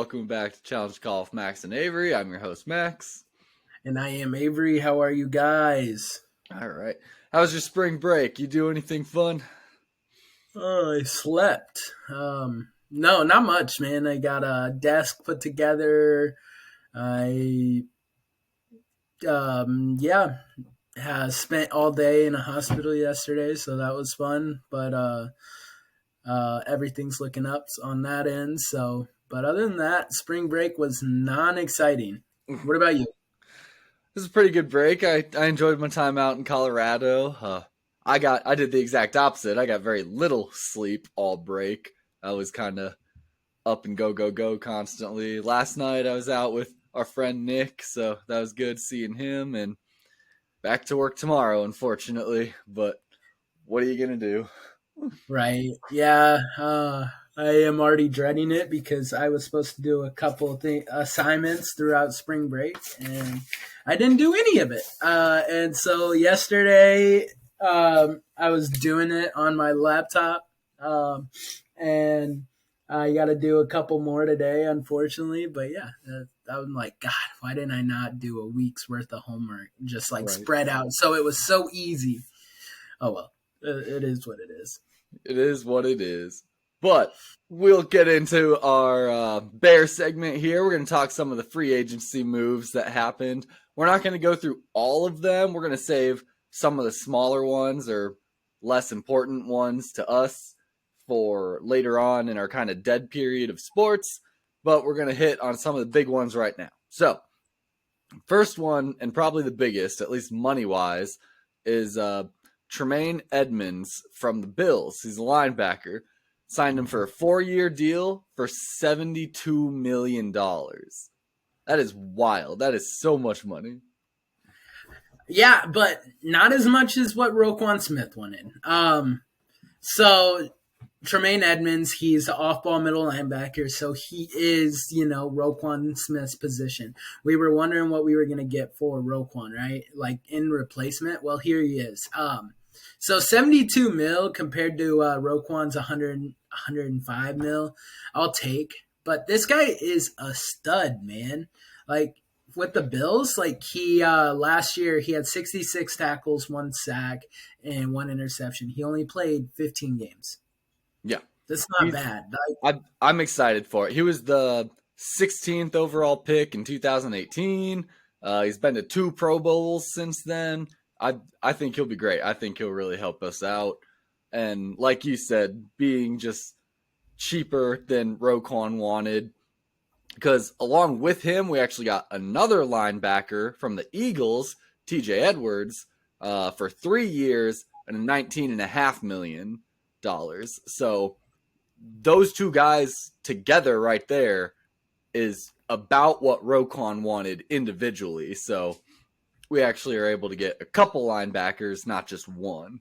welcome back to Challenge Call with Max and Avery. I'm your host, Max. And I am Avery. How are you guys? All right. How was your spring break? You do anything fun? Oh, I slept. No, not much, man. I got a desk put together. I, yeah, has spent all day in a hospital yesterday, so that was fun. But everything's looking up on that end. So, but other than that, spring break was non-exciting. What about you? This is a pretty good break. I enjoyed my time out in Colorado. I did the exact opposite. I got very little sleep all break. I was kind of up and go constantly. Last night I was out with our friend Nick, so that was good seeing him, and back to work tomorrow, unfortunately. But what are you gonna do? Right. Yeah. I am already dreading it because I was supposed to do a couple of assignments throughout spring break, and I didn't do any of it. And so yesterday, I was doing it on my laptop, and I got to do a couple more today, unfortunately. But yeah, I'm like, God, why didn't I not do a week's worth of homework, just like spread out? So it was so easy. Oh well, it is what it is. It is what it is. But we'll get into our Bear segment here. We're going to talk some of the free agency moves that happened. We're not going to go through all of them. We're going to save some of the smaller ones or less important ones to us for later on in our kind of dead period of sports. But we're going to hit on some of the big ones right now. So, first one, and probably the biggest, at least money-wise, is Tremaine Edmonds from the Bills. He's a linebacker. Signed him for a 4-year deal for $72 million. That is wild. That is so much money. Yeah, but not as much as what Roquan Smith wanted. So Tremaine Edmonds, he's an off-ball middle linebacker, so he is, Roquan Smith's position. We were wondering what we were going to get for Roquan, right? Like in replacement. Well, here he is. So 72 mil compared to Roquan's 105 mil, I'll take. But this guy is a stud, man. Like with the Bills, like he last year he had 66 tackles, 1 sack, and 1 interception. He only played 15 games. Yeah, that's not bad. I'm excited for it. He was the 16th overall pick in 2018. He's been to 2 Pro Bowls since then. I think he'll be great. I think he'll really help us out. And like you said, being just cheaper than Roquan wanted. Because along with him, we actually got another linebacker from the Eagles, TJ Edwards, for 3 years and $19.5 million. So those two guys together right there is about what Roquan wanted individually. So we actually are able to get a couple linebackers, not just one.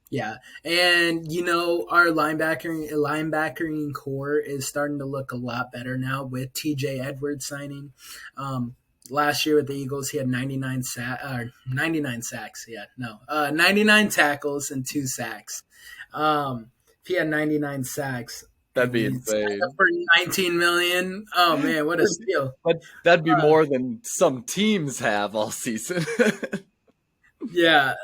Yeah, and our linebacking core is starting to look a lot better now with TJ Edwards signing. Last year with the Eagles, he had 99 sacks. Yeah, no, 99 tackles and 2 sacks. If he had 99 sacks, that'd be insane. For $19 million. Oh man, what a steal! That'd be more than some teams have all season. Yeah.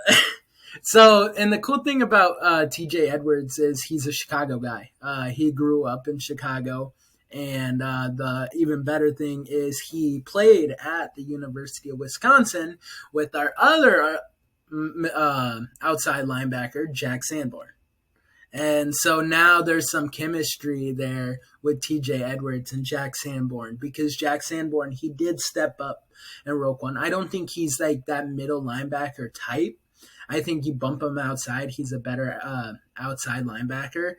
So, and the cool thing about TJ Edwards is he's a Chicago guy. He grew up in Chicago. And the even better thing is he played at the University of Wisconsin with our other outside linebacker, Jack Sanborn. And so now there's some chemistry there with TJ Edwards and Jack Sanborn because Jack Sanborn, he did step up in Roquan. I don't think he's like that middle linebacker type. I think you bump him outside, he's a better outside linebacker,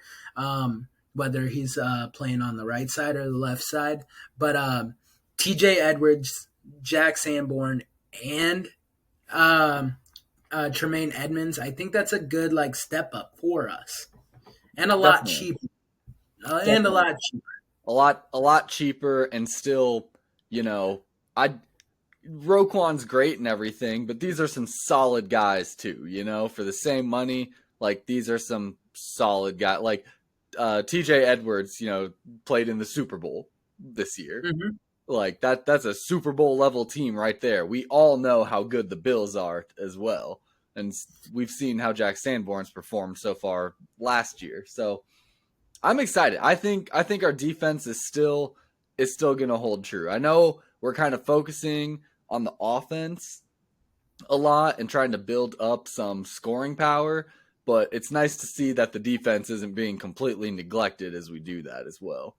whether he's playing on the right side or the left side. But TJ Edwards, Jack Sanborn, and Tremaine Edmonds, I think that's a good step up for us. And a lot cheaper. And a lot cheaper. A lot cheaper, and still, Roquan's great and everything, but these are some solid guys too, for the same money. Like, these are some solid guys. Like, TJ Edwards, played in the Super Bowl. this year. Hmm. Like that's a Super Bowl level team right there. We all know how good the Bills are as well. And we've seen how Jack Sanborn's performed so far last year. So I'm excited. I think our defense is still going to hold true. I know we're kind of focusing on the offense a lot and trying to build up some scoring power, but it's nice to see that the defense isn't being completely neglected as we do that as well.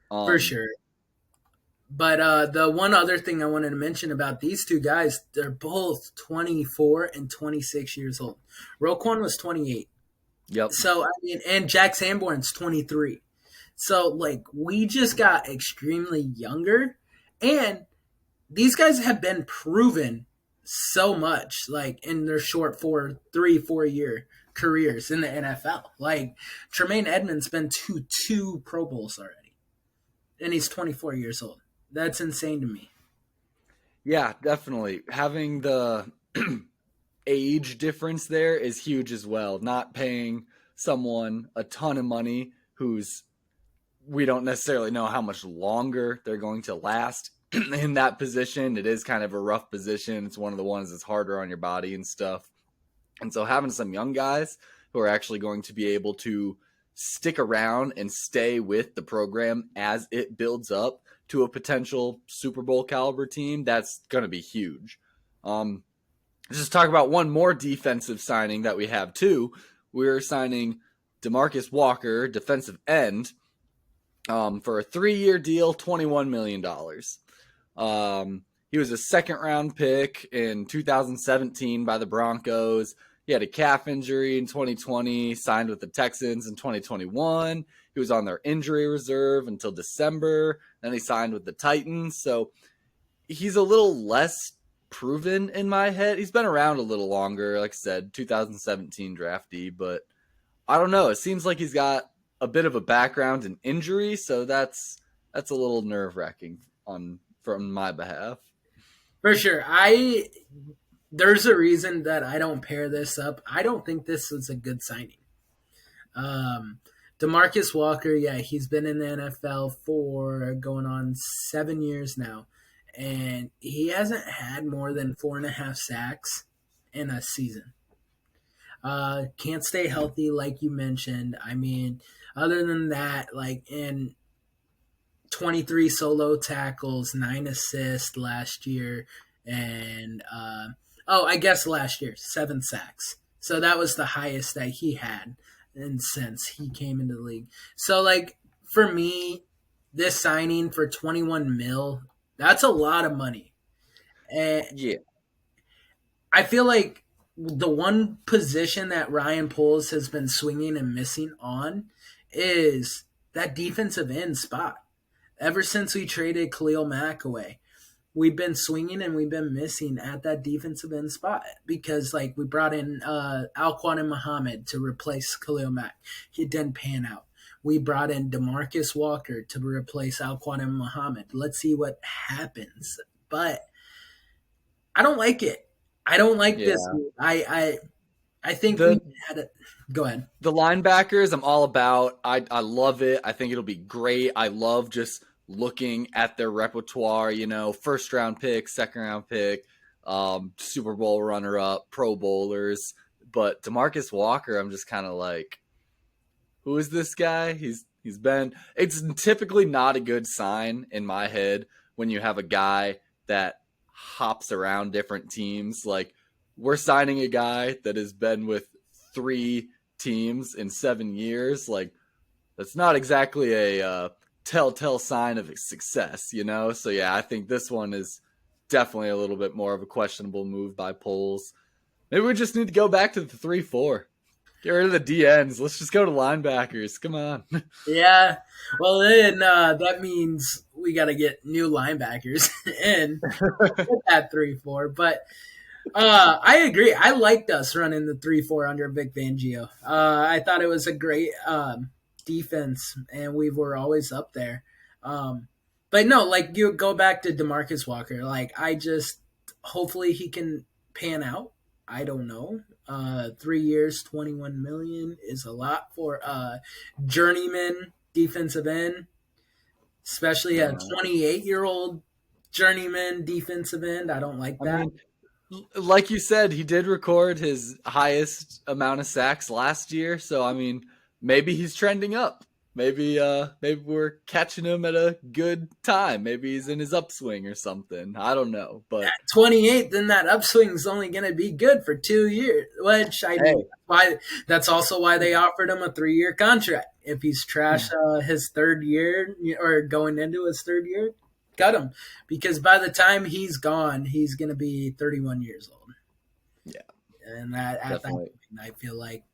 For Um, sure. But the one other thing I wanted to mention about these two guys, they're both 24 and 26 years old. Roquan was 28. yep. So, I mean, and Jack Sanborn's 23. So, like, we just got extremely younger. And these guys have been proven so much, like, in their short 4 year careers in the NFL. Like, Tremaine Edmonds been to two Pro Bowls already. And he's 24 years old. That's insane to me. Yeah, definitely. Having the age difference there is huge as well. Not paying someone a ton of money who's we don't necessarily know how much longer they're going to last in that position. It is kind of a rough position. It's one of the ones that's harder on your body and stuff. And so having some young guys who are actually going to be able to stick around and stay with the program as it builds up to a potential Super Bowl caliber team, that's going to be huge. Let's just talk about one more defensive signing that we have too. We're signing DeMarcus Walker, defensive end, for a 3-year deal, $21 million. He was a second-round pick in 2017 by the Broncos. He had a calf injury in 2020, signed with the Texans in 2021. He was on their injury reserve until December. Then he signed with the Titans. So he's a little less proven in my head. He's been around a little longer, like I said, 2017 draftee, but I don't know. It seems like he's got a bit of a background in injury, so that's a little nerve-wracking on from my behalf. For sure. There's a reason that I don't pair this up. I don't think this was a good signing. Um, Demarcus Walker, yeah, he's been in the NFL for going on 7 years now, and he hasn't had more than 4.5 sacks in a season. Can't stay healthy, like you mentioned. I mean, other than that, like in 23 solo tackles, 9 assists last year, and I guess last year 7 sacks. So that was the highest that he had, and since he came into the league. So like for me, this signing for 21 mil, that's a lot of money, and Yeah, I feel like the one position that Ryan Poles has been swinging and missing on is that defensive end spot. Ever since we traded Khalil Mack away, we've been swinging and we've been missing at that defensive end spot because, like, we brought in Alquan and Muhammad to replace Khalil Mack. He didn't pan out. We brought in DeMarcus Walker to replace Alquan and Muhammad. Let's see what happens. But I don't like it. I don't like this. yeah. I think we The had a go ahead. the linebackers, I'm all about. I love it. I think it'll be great. I love just looking at their repertoire. First round pick, second round pick, Super Bowl runner up, Pro Bowlers. But Demarcus Walker, I'm just kind of like, who is this guy? He's been. It's typically not a good sign in my head when you have a guy that hops around different teams. Like we're signing a guy that has been with 3 teams in 7 years. Like that's not exactly a telltale sign of success. So yeah, I think this one is definitely a little bit more of a questionable move by Poles. Maybe we just need to go back to the 3-4. Get rid of the DNs. Let's just go to linebackers. Come on. Yeah. Well, then that means we got to get new linebackers in at 3-4. But I agree. I liked us running the 3-4 under Vic Fangio. I thought it was a great defense, and we were always up there. But no, like you go back to DeMarcus Walker. Like I just hopefully he can pan out. I don't know. 3 years, 21 million is a lot for journeyman defensive end. especially a Uh, 28-year-old journeyman defensive end. I don't like I that. mean, like you said, he did record his highest amount of sacks last year. So I mean, maybe he's trending up. Maybe we're catching him at a good time. Maybe he's in his upswing or something. I don't know, but 28, then that upswing is only going to be good for 2 years. Which I mean, hey, why? That's also why they offered him a 3-year contract. If he's trash his third year or going into his third year, cut him because by the time he's gone, he's going to be 31 years old, yeah, and that at that point, definitely. I feel like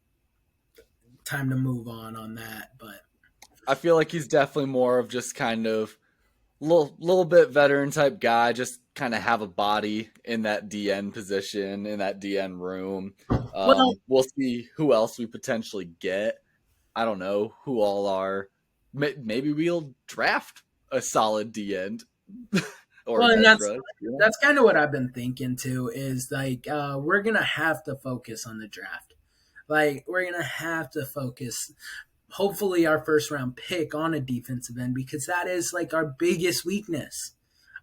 time to move on that. But I feel like he's definitely more of just kind of little bit veteran type guy, just kind of have a body in that DN position, in that DN room. well, We'll see who else we potentially get. I don't know who all are. Maybe we'll draft a solid DN or well, and edge that's rush. You know? that's kind of what I've been thinking too. Is like we're gonna have to focus on the draft. Like we're gonna have to focus hopefully our first round pick on a defensive end because that is like our biggest weakness.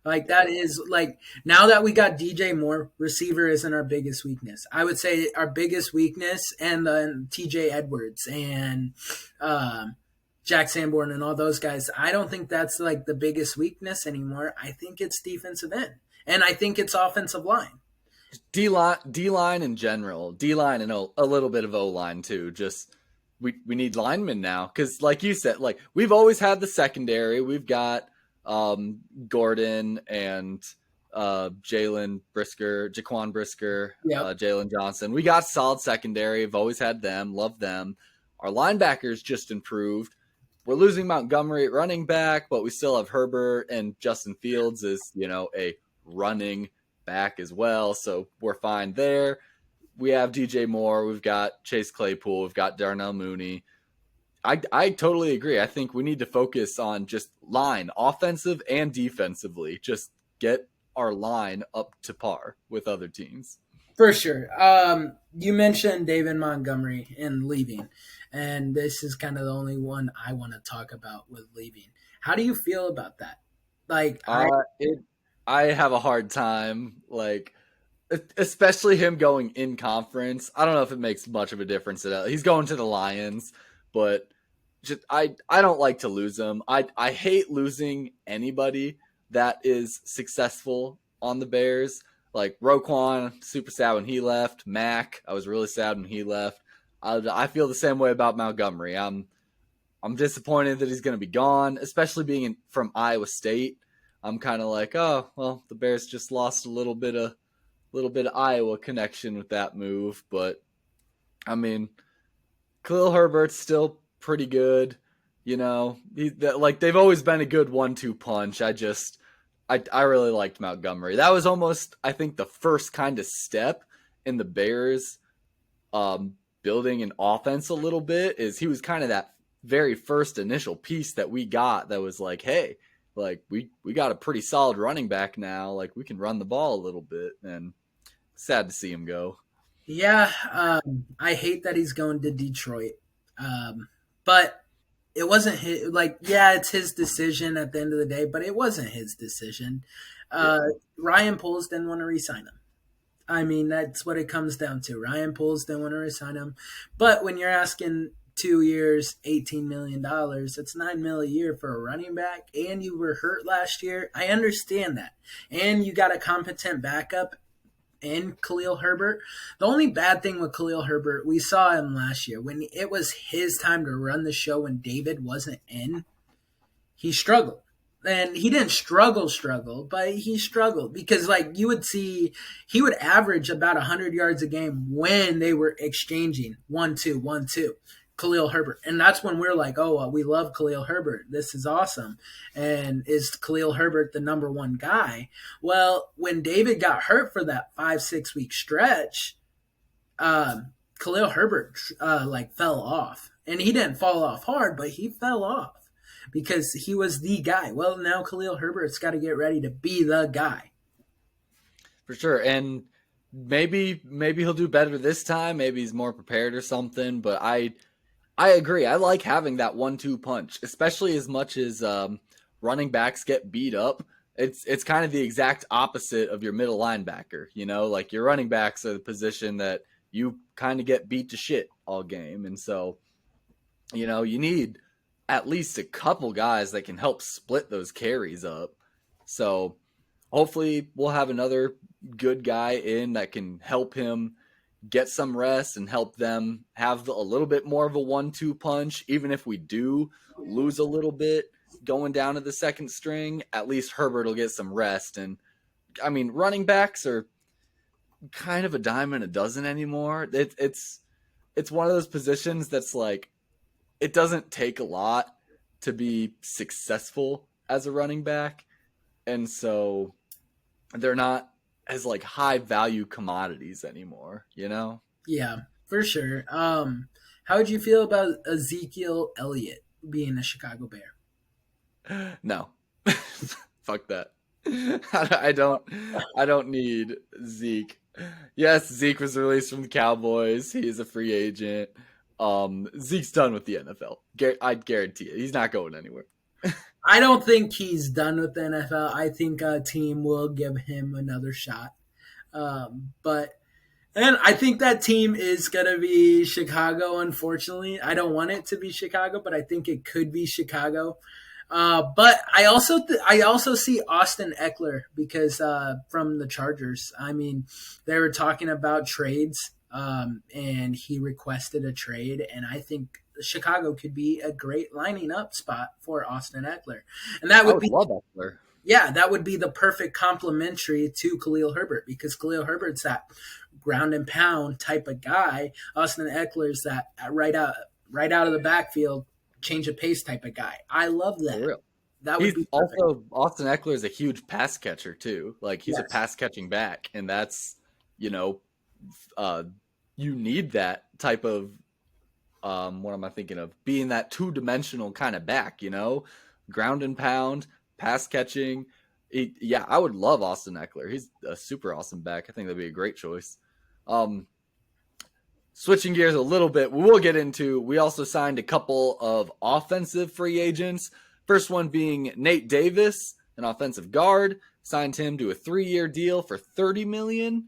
Like Yeah, that is like now that we got DJ Moore, receiver isn't our biggest weakness. I would say our biggest weakness and then TJ Edwards and um, Jack Sanborn and all those guys. I don't think that's like the biggest weakness anymore. I think it's defensive end and I think it's offensive line. D line in general, D line and a little bit of O line too. Just we need linemen now because, like you said, like we've always had the secondary. We've got Gordon and Jalen Brisker, Jaquan Brisker, Yep. Jalen Johnson. We got solid secondary. We've always had them. Love them. Our linebackers just improved. We're losing Montgomery at running back, but we still have Herbert and Justin Fields as a running back as well. So we're fine there. We have DJ Moore. We've got Chase Claypool. We've got Darnell Mooney. I totally agree. I think we need to focus on just line, offensive and defensively. Just get our line up to par with other teams. For sure. You mentioned David Montgomery and leaving, and this is kind of the only one I want to talk about with leaving. How do you feel about that? Like, I It I have a hard time like especially him going in conference. I don't know if it makes much of a difference at all. He's going to the Lions, but just I don't like to lose him. I hate losing anybody that is successful on the Bears. Like Roquan, super sad when he left. Mac, I was really sad when he left. I feel the same way about Montgomery. I'm disappointed that he's going to be gone, especially being from Iowa State. I'm kind of like, oh well, the Bears just lost a little bit of Iowa connection with that move, but I mean, Khalil Herbert's still pretty good. Like they've always been a good 1-2 punch. I really liked Montgomery. That was almost, I think, the first kind of step in the Bears building an offense a little bit. Is he was kind of that very first initial piece that we got that was like, hey, like we got a pretty solid running back now. Like we can run the ball a little bit, and sad to see him go. yeah, I hate that he's going to Detroit, but it wasn't his. Like, yeah, it's his decision at the end of the day, but it wasn't his decision. Uh, Yeah, Ryan Poles didn't want to resign him. I mean, that's what it comes down to. Ryan Poles didn't want to resign him. But when you're asking 2 years, $18 million, that's $9 million a year for a running back, and you were hurt last year. I understand that. And you got a competent backup in Khalil Herbert. The only bad thing with Khalil Herbert, we saw him last year when it was his time to run the show when David wasn't in, he struggled. And he didn't struggle, but he struggled because, like, you would see he would average about 100 yards a game when they were exchanging 1-2, 1-2, Khalil Herbert. And that's when we're like, oh, well, we love Khalil Herbert. This is awesome. And is Khalil Herbert the number one guy? Well, when David got hurt for that 5-6 week stretch, Khalil Herbert like fell off. And he didn't fall off hard, but he fell off because he was the guy. Well, now Khalil Herbert's got to get ready to be the guy. for sure. And maybe he'll do better this time. Maybe he's more prepared or something. But I agree. I like having that 1-2 punch, especially as much as running backs get beat up, it's kind of the exact opposite of your middle linebacker. You know, like your running backs are the position that you kind of get beat to shit all game, and so you know you need at least a couple guys that can help split those carries up. So hopefully we'll have another good guy in that can help him get some rest and help them have a little bit more of a 1-2 punch. Even if we do lose a little bit going down to the second string, at least Herbert will get some rest. And I mean, running backs are kind of a dime and a dozen anymore. It's one of those positions that's like, it doesn't take a lot to be successful as a running back. And so they're not as like high value commodities anymore, you know? Yeah, for sure. How would you feel about Ezekiel Elliott being a Chicago Bear? No. Fuck that. I don't need Zeke. Yes, Zeke was released from the Cowboys. He is a free agent. Zeke's done with the NFL. I'd guarantee it. He's not going anywhere. I don't think he's done with the NFL. I think a team will give him another shot. And I think that team is going to be Chicago, unfortunately. I don't want it to be Chicago, but I think it could be Chicago. But I also see Austin Eckler because from the Chargers. I mean, they were talking about trades, and he requested a trade, and I think Chicago could be a great lining up spot for Austin Eckler, and that would be love Eckler. Yeah, that would be the perfect complementary to Khalil Herbert because Khalil Herbert's that ground and pound type of guy. Austin Eckler's that right out of the backfield, change of pace type of guy. I love that. For real. That would be perfect. Also, Austin Eckler is a huge pass catcher too. Like he's a Yes. pass catching back, and that's you know, you need that type of what am I thinking of? Being that 2-dimensional kind of back, you know, ground and pound, pass catching. Yeah, I would love Austin Eckler. He's a super awesome back. I think that'd be a great choice. Switching gears a little bit, we also signed a couple of offensive free agents. First one being Nate Davis, an offensive guard, signed him to a 3-year deal for $30 million.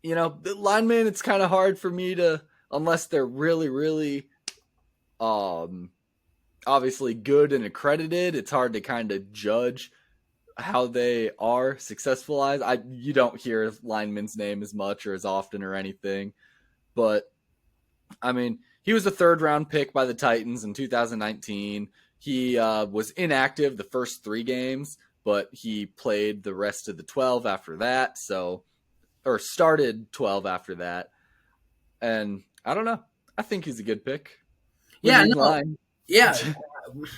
You know, the linemen, it's kind of hard for me to, unless they're really, really obviously good and accredited, it's hard to kind of judge how they are successful. You don't hear lineman's name as much or as often or anything, but I mean, he was a 3rd-round pick by the Titans in 2019. He was inactive the first 3 games, but he played the rest of the 12 after that. Or started 12 after that. And I don't know. I think he's a good pick. Yeah,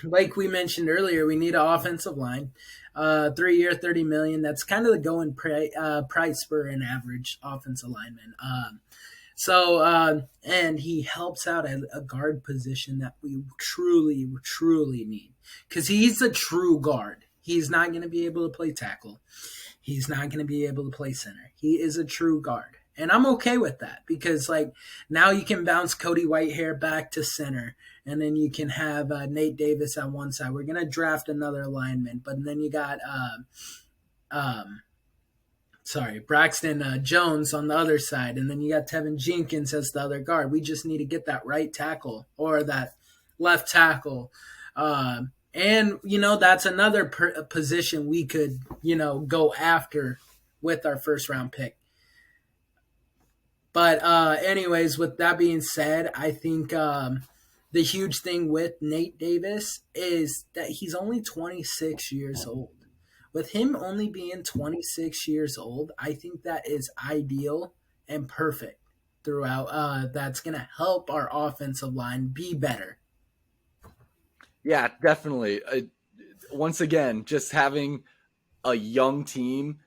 like we mentioned earlier, we need an offensive line. 3-year, $30 million. That's kind of the going price for an average offensive lineman. And he helps out at a guard position that we truly, truly need because he's a true guard. He's not going to be able to play tackle. He's not going to be able to play center. He is a true guard. And I'm okay with that because, like, now you can bounce Cody Whitehair back to center, and then you can have Nate Davis on one side. We're going to draft another lineman, but then you got Braxton Jones on the other side, and then you got Tevin Jenkins as the other guard. We just need to get that right tackle or that left tackle. And, you know, that's another position we could, you know, go after with our first-round pick. But anyways, with that being said, I think the huge thing with Nate Davis is that he's only 26 years old. With him only being 26 years old, I think that is ideal and perfect throughout. That's going to help our offensive line be better. Yeah, definitely. Once again, just having a young team,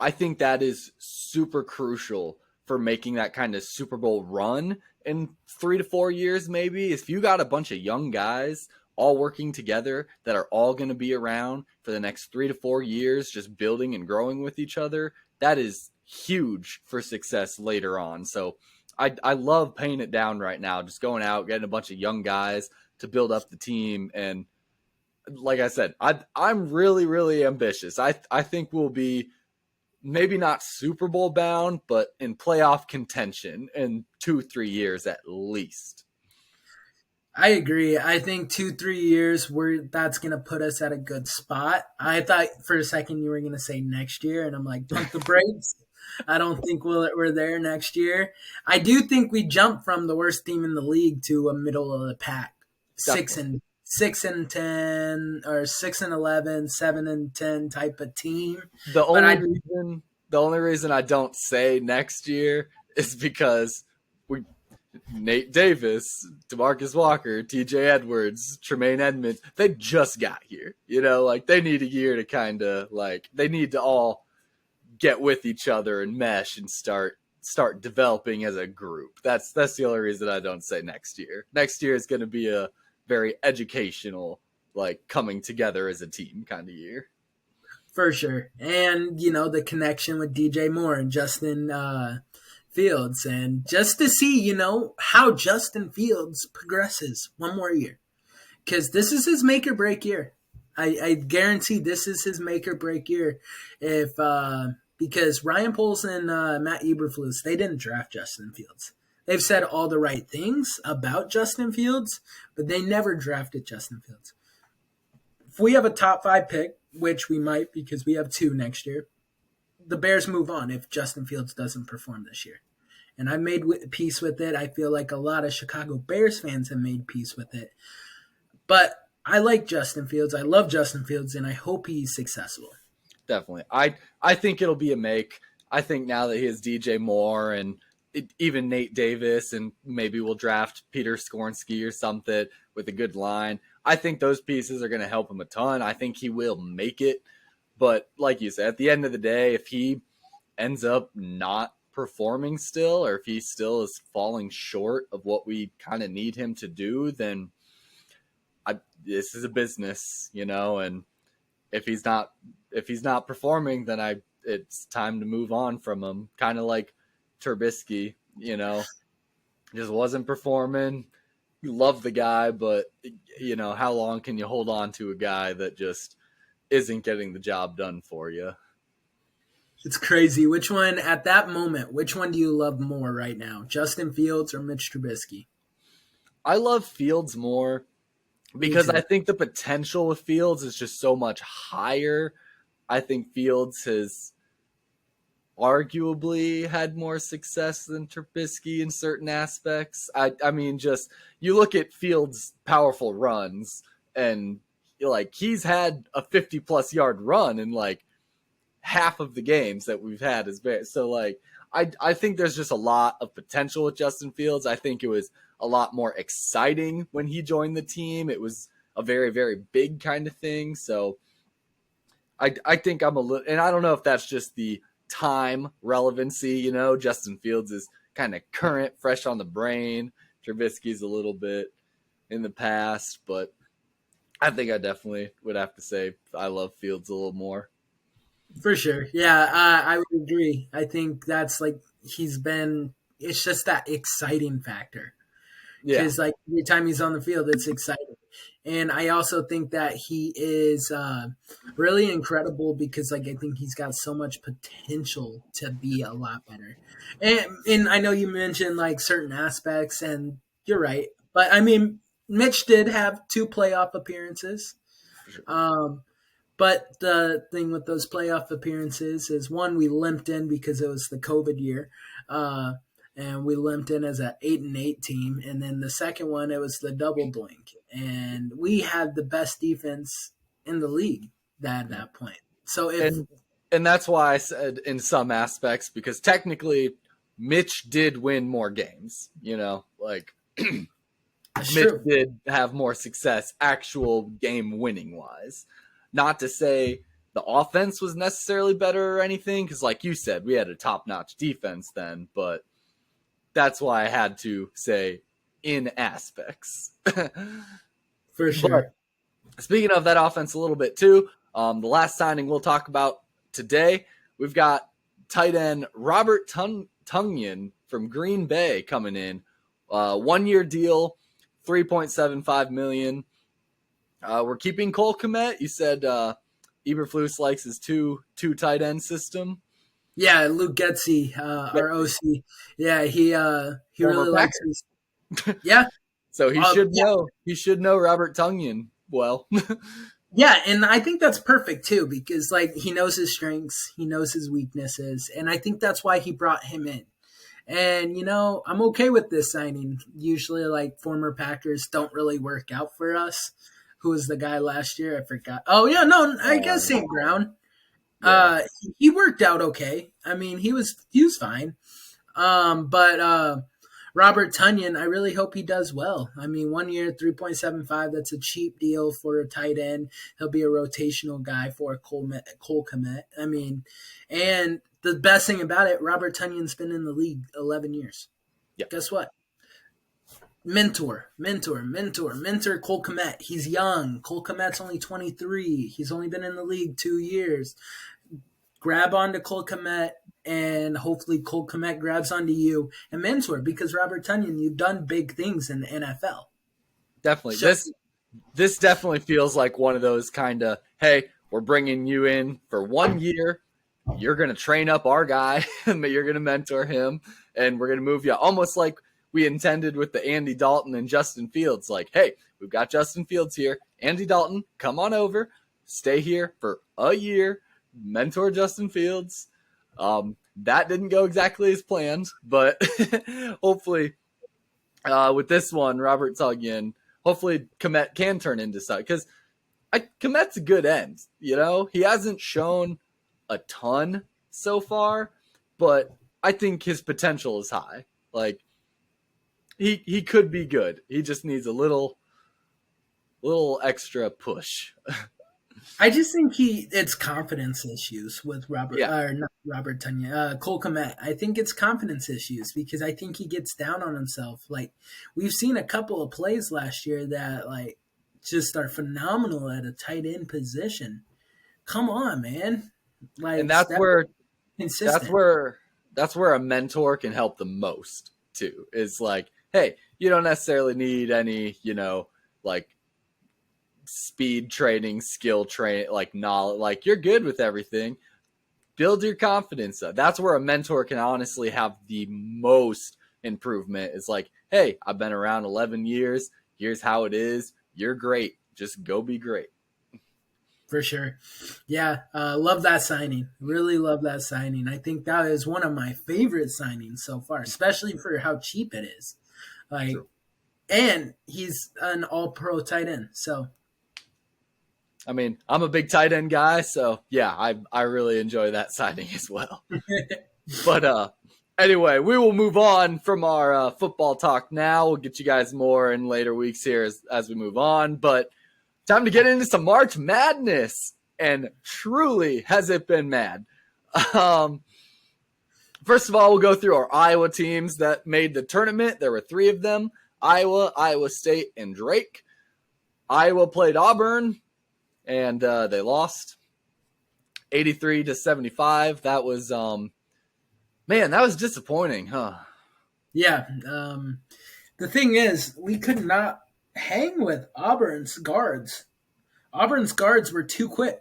I think that is super crucial for making that kind of Super Bowl run in 3 to 4 years, maybe. If you got a bunch of young guys all working together that are all going to be around for the next 3 to 4 years, just building and growing with each other, that is huge for success later on. So I love paying it down right now, just going out, getting a bunch of young guys to build up the team. And like I said, I'm really, really ambitious. I think we'll be maybe not Super Bowl bound, but in playoff contention in 2-3 years at least. I agree. I think 2 3 years that's gonna put us at a good spot. I thought for a second you were gonna say next year, and I'm like, pump the brakes. I don't think we're there next year. I do think we jump from the worst team in the league to a middle of the pack, six Definitely. and 6-10 or 6-11, 7-10 type of team. The But only reason the only reason I don't say next year is because we Nate Davis, DeMarcus Walker, TJ Edwards, Tremaine Edmonds, they just got here. Like they need a year to kind of like they need to all get with each other and mesh and start developing as a group. That's the only reason I don't say next year. Next year is going to be a very educational, like coming together as a team kind of year. for sure, and the connection with DJ Moore and Justin Fields, and just to see how Justin Fields progresses one more year, because this is his make or break year. I guarantee this is his make or break year. If Because Ryan Poles and Matt Eberflus, they didn't draft Justin Fields. They've said all the right things about Justin Fields, but they never drafted Justin Fields. If we have a top 5 pick, which we might because we have 2 next year, the Bears move on if Justin Fields doesn't perform this year. And I've made peace with it. I feel like a lot of Chicago Bears fans have made peace with it. But I like Justin Fields. I love Justin Fields, and I hope he's successful. Definitely. I think it'll be a make. I think now that he has DJ Moore and even Nate Davis, and maybe we'll draft Peter Skoronski or something with a good line. I think those pieces are going to help him a ton. I think he will make it. But like you said, at the end of the day, if he ends up not performing still, or if he still is falling short of what we kind of need him to do, then this is a business, and if he's not performing, then it's time to move on from him. Kind of like Trubisky, just wasn't performing. You love the guy, but how long can you hold on to a guy that just isn't getting the job done for you? It's crazy. Which one, at that moment, which one do you love more right now? Justin Fields or Mitch Trubisky? I love Fields more because I think the potential with Fields is just so much higher. I think Fields has arguably had more success than Trubisky in certain aspects. I mean, just you look at Fields' powerful runs, and he's had a 50-plus yard run in half of the games that we've had as Bears. So I think there's just a lot of potential with Justin Fields. I think it was a lot more exciting when he joined the team. It was a very, very big kind of thing. So I think I'm a little, and I don't know if that's just the time relevancy, Justin Fields is kind of current, fresh on the brain. Trubisky's a little bit in the past, but I think I definitely would have to say I love Fields a little more. For sure. Yeah, I would agree. I think that's it's just that exciting factor. Yeah. Because every time he's on the field, it's exciting. And I also think that he is really incredible because I think he's got so much potential to be a lot better. And I know you mentioned certain aspects, and you're right. But I mean, Mitch did have 2 playoff appearances. Sure. But the thing with those playoff appearances is, one, we limped in because it was the COVID year. And we limped in as an 8-8 team. And then the second one, it was the double doink. And we had the best defense in the league at that point. So and that's why I said in some aspects, because technically Mitch did win more games, Mitch true. did have more success actual game winning wise. Not to say the offense was necessarily better or anything, because like you said, we had a top-notch defense then, but that's why I had to say in aspects. For sure. But speaking of that offense a little bit too, the last signing we'll talk about today, we've got tight end Robert Tonyan from Green Bay coming in. 1-year deal, $3.75 million. We're keeping Cole Kmet. You said Eberflus likes his two tight end system. Yeah, Luke Getzey, our OC. Yeah, he Former really likes Packer. his. Yeah, So he should yeah, know. He should know Robert Tonyan well. yeah, and I think that's perfect too because like he knows his strengths, he knows his weaknesses, and I think that's why he brought him in. And I'm okay with this signing. Usually, like former Packers don't really work out for us. Who was the guy last year? I forgot. Oh yeah, no, I guess St. Brown. Yeah, He worked out okay. I mean, he was fine. But Robert Tunyon, I really hope he does well. I mean, 1 year, 3.75. That's a cheap deal for a tight end. He'll be a rotational guy for Cole Kmet. I mean, and the best thing about it, Robert Tunyon's been in the league 11 years. yeah, Guess what? Mentor Cole Kmet. He's young. Cole Kmet's only 23. He's only been in the league 2 years. Grab onto Cole Kmet, and hopefully Cole Kmet grabs onto you and mentor because Robert Tunyon, you've done big things in the NFL. definitely. So, This definitely feels like one of those kind of, hey, we're bringing you in for 1 year. You're going to train up our guy, you're going to mentor him, and we're going to move you almost like we intended with the Andy Dalton and Justin Fields. Like, hey, we've got Justin Fields here. Andy Dalton, come on over. Stay here for a year. Mentor Justin Fields. That didn't go exactly as planned, but hopefully with this one, Robert Tonyan, hopefully Kmet can turn into something because Kmet's a good end. He hasn't shown a ton so far, but I think his potential is high. Like he could be good. He just needs a little extra push. I just think it's confidence issues with Yeah, not Robert Tunyon, Cole Kmet. I think it's confidence issues because I think he gets down on himself. Like we've seen a couple of plays last year that like just are phenomenal at a tight end position. Come on, man! and Like that's step where that's consistent. where that's where a mentor can help the most too. Is like, hey, you don't necessarily need any, like speed training, skill training, like knowledge. Like you're good with everything. Build your confidence up. That's where a mentor can honestly have the most improvement. It's like, hey, I've been around 11 years. Here's how it is. You're great. Just go be great. For sure. Yeah, love that signing. Really love that signing. I think that is one of my favorite signings so far, especially for how cheap it is. Like, True. and he's an all-pro tight end. So, I mean, I'm a big tight end guy, so yeah, I really enjoy that signing as well. But anyway, we will move on from our football talk now. We'll get you guys more in later weeks here as we move on. But time to get into some March Madness. And truly, has it been mad? First of all, we'll go through our Iowa teams that made the tournament. There were 3 of them: Iowa, Iowa State, and Drake. Iowa played Auburn, and they lost 83-75. That was man, that was disappointing, huh? yeah. The thing is, we could not hang with Auburn's guards. Auburn's guards were too quick.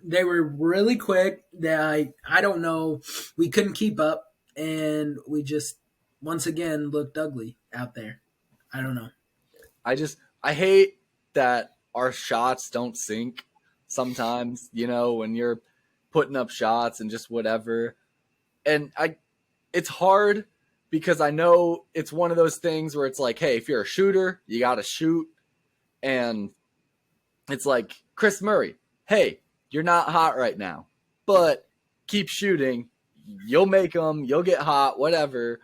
They were really quick. I don't know. We couldn't keep up, and we just once again looked ugly out there. I don't know. I hate that our shots don't sink sometimes, when you're putting up shots and just whatever. And it's hard because I know it's one of those things where it's like, hey, if you're a shooter, you got to shoot. And it's like, Chris Murray, hey, you're not hot right now, but keep shooting. You'll make them, you'll get hot, whatever.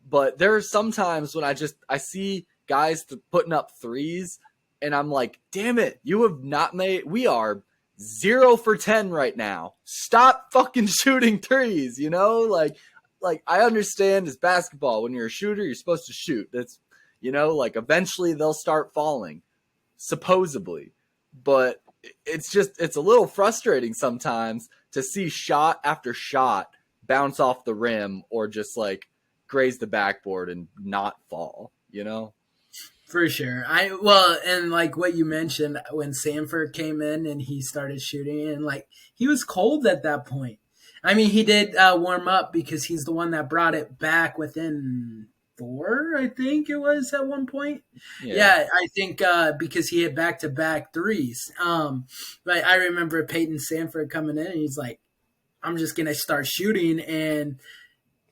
But there are some times when I see guys putting up threes, and I'm like, damn it, you have not made. We are 0 for 10 right now. Stop fucking shooting threes. Like I understand it's basketball. When you're a shooter, you're supposed to shoot. That's like eventually they'll start falling, supposedly. But it's a little frustrating sometimes to see shot after shot bounce off the rim or just like graze the backboard and not fall. For sure. And like what you mentioned when Sanford came in and he started shooting, and like he was cold at that point. I mean, he did warm up because he's the one that brought it back within four, I think it was at one point. Yeah. Yeah, I think because he hit back to back threes. But I remember Peyton Sanford coming in and he's like, I'm just gonna start shooting, and